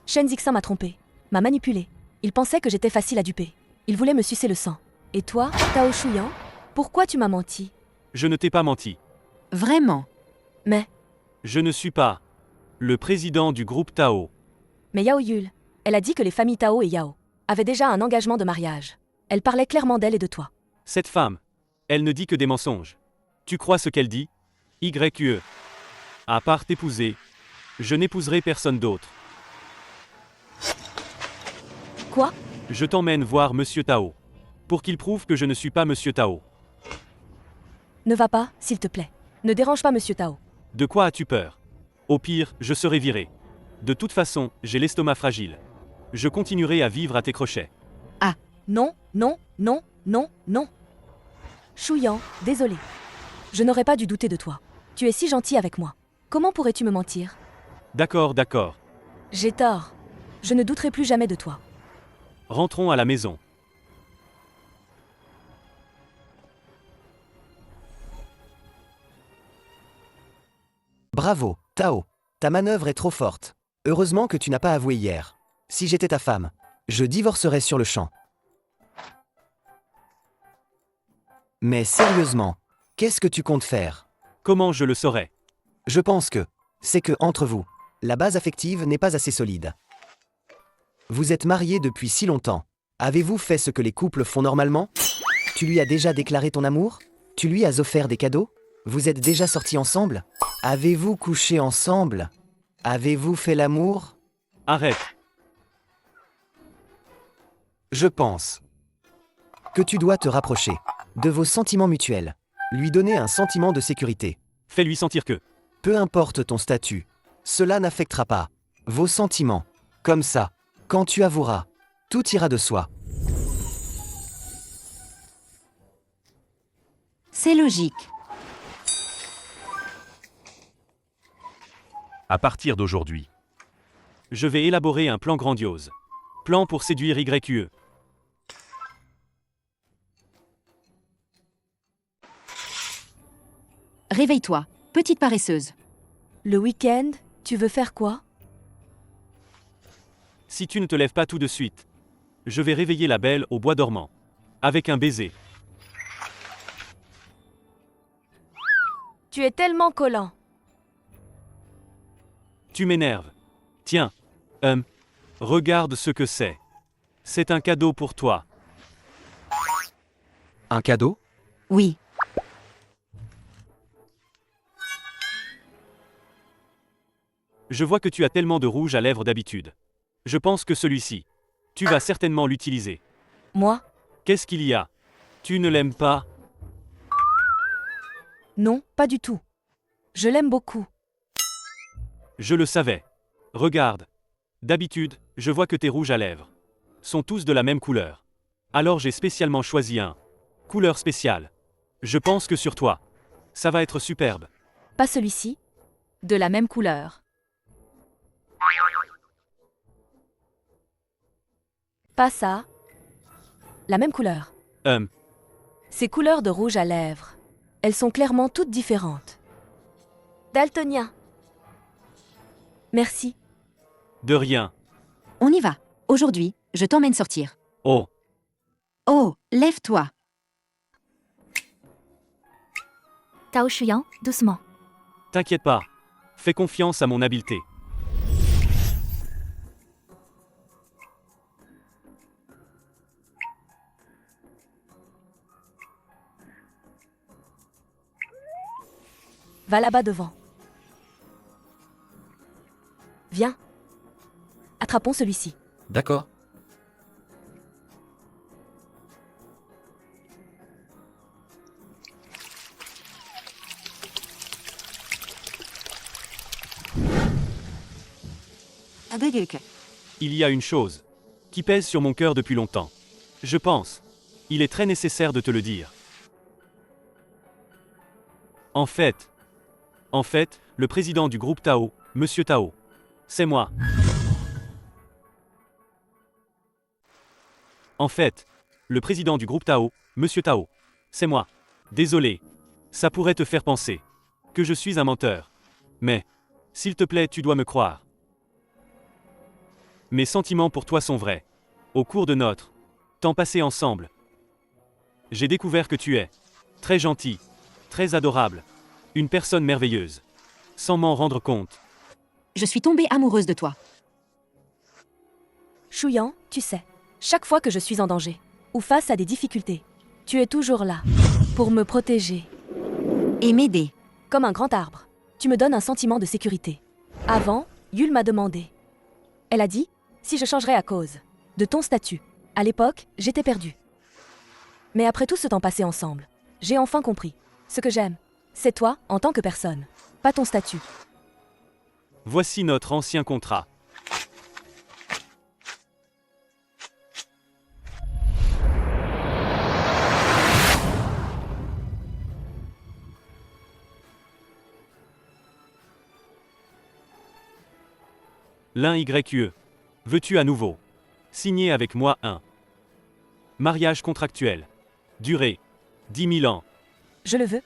Shen Zixin m'a trompé, m'a manipulé. Il pensait que j'étais facile à duper. Il voulait me sucer le sang. Et toi, Tao Shuyan, pourquoi tu m'as menti? Je ne t'ai pas menti. Vraiment? Mais, Je ne suis pas le président du groupe Tao. mais Yao Yul, elle a dit que les familles Tao et Yao avaient déjà un engagement de mariage. Elle parlait clairement d'elle et de toi. Cette femme, elle ne dit que des mensonges. Tu crois ce qu'elle dit? YE. À part t'épouser, je n'épouserai personne d'autre. Quoi? Je t'emmène voir Monsieur Tao. Pour qu'il prouve que je ne suis pas Monsieur Tao. Ne va pas, s'il te plaît. Ne dérange pas Monsieur Tao. De quoi as-tu peur? Au pire, je serai viré. De toute façon, j'ai l'estomac fragile. Je continuerai à vivre à tes crochets. Ah, non, non, non, non, non. Shuyan, désolé. Je n'aurais pas dû douter de toi. Tu es si gentil avec moi. Comment pourrais-tu me mentir? D'accord, d'accord. J'ai tort. Je ne douterai plus jamais de toi. Rentrons à la maison. Bravo, Tao. Ta manœuvre est trop forte. Heureusement que tu n'as pas avoué hier. Si j'étais ta femme, je divorcerais sur le champ. Mais sérieusement, qu'est-ce que tu comptes faire? Comment je le saurais? Je pense que c'est que, entre vous, la base affective n'est pas assez solide. Vous êtes mariés depuis si longtemps. Avez-vous fait ce que les couples font normalement? Tu lui as déjà déclaré ton amour? Tu lui as offert des cadeaux? Vous êtes déjà sortis ensemble? Avez-vous couché ensemble? Avez-vous fait l'amour? Arrête. Je pense que tu dois te rapprocher de vos sentiments mutuels. Lui donner un sentiment de sécurité. Fais-lui sentir que. Peu importe ton statut, cela n'affectera pas vos sentiments. Comme ça, quand tu avoueras, tout ira de soi. C'est logique. À partir d'aujourd'hui, Je vais élaborer un plan grandiose. Plan pour séduire YE. Réveille-toi, petite paresseuse. Le week-end, tu veux faire quoi? Si tu ne te lèves pas tout de suite, je vais réveiller la belle au bois dormant. Avec un baiser. Tu es tellement collant. Tu m'énerves. Tiens. Regarde ce que c'est. C'est un cadeau pour toi. Un cadeau? Oui. Je vois que tu as tellement de rouge à lèvres d'habitude. Je pense que celui-ci, tu vas certainement l'utiliser. Moi? Qu'est-ce qu'il y a? Tu ne l'aimes pas? Non, pas du tout. Je l'aime beaucoup. Je le savais. Regarde. D'habitude, je vois que tes rouges à lèvres sont tous de la même couleur. Alors j'ai spécialement choisi un couleur spéciale. Je pense que sur toi, ça va être superbe. Pas celui-ci? De la même couleur. Pas ça. La même couleur. Ces couleurs de rouge à lèvres, elles sont clairement toutes différentes. Daltonien. Merci. De rien. On y va. Aujourd'hui, je t'emmène sortir. Oh. Oh, lève-toi. Tao Shuyan, doucement. T'inquiète pas. Fais confiance à mon habileté. Va là-bas devant. Viens. Attrapons celui-ci. D'accord. Il y a une chose qui pèse sur mon cœur depuis longtemps. Je pense. Il est très nécessaire de te le dire. En fait, le président du groupe Tao, Monsieur Tao, c'est moi. En fait, le président du groupe Tao, Monsieur Tao, c'est moi. Désolé, ça pourrait te faire penser que je suis un menteur. Mais, s'il te plaît, tu dois me croire. Mes sentiments pour toi sont vrais. Au cours de notre temps passé ensemble, j'ai découvert que tu es très gentil, très adorable, une personne merveilleuse, sans m'en rendre compte. Je suis tombée amoureuse de toi. Shuyan, tu sais, chaque fois que je suis en danger, ou face à des difficultés, tu es toujours là, pour me protéger. Et m'aider. Comme un grand arbre, tu me donnes un sentiment de sécurité. Avant, Yul m'a demandé. Elle a dit, si je changerais à cause de ton statut. À l'époque, j'étais perdue. Mais après tout ce temps passé ensemble, j'ai enfin compris. Ce que j'aime, c'est toi en tant que personne, pas ton statut. Voici notre ancien contrat. L'un YE. Veux-tu à nouveau signer avec moi un mariage contractuel. Durée 10 000 ans. Je le veux.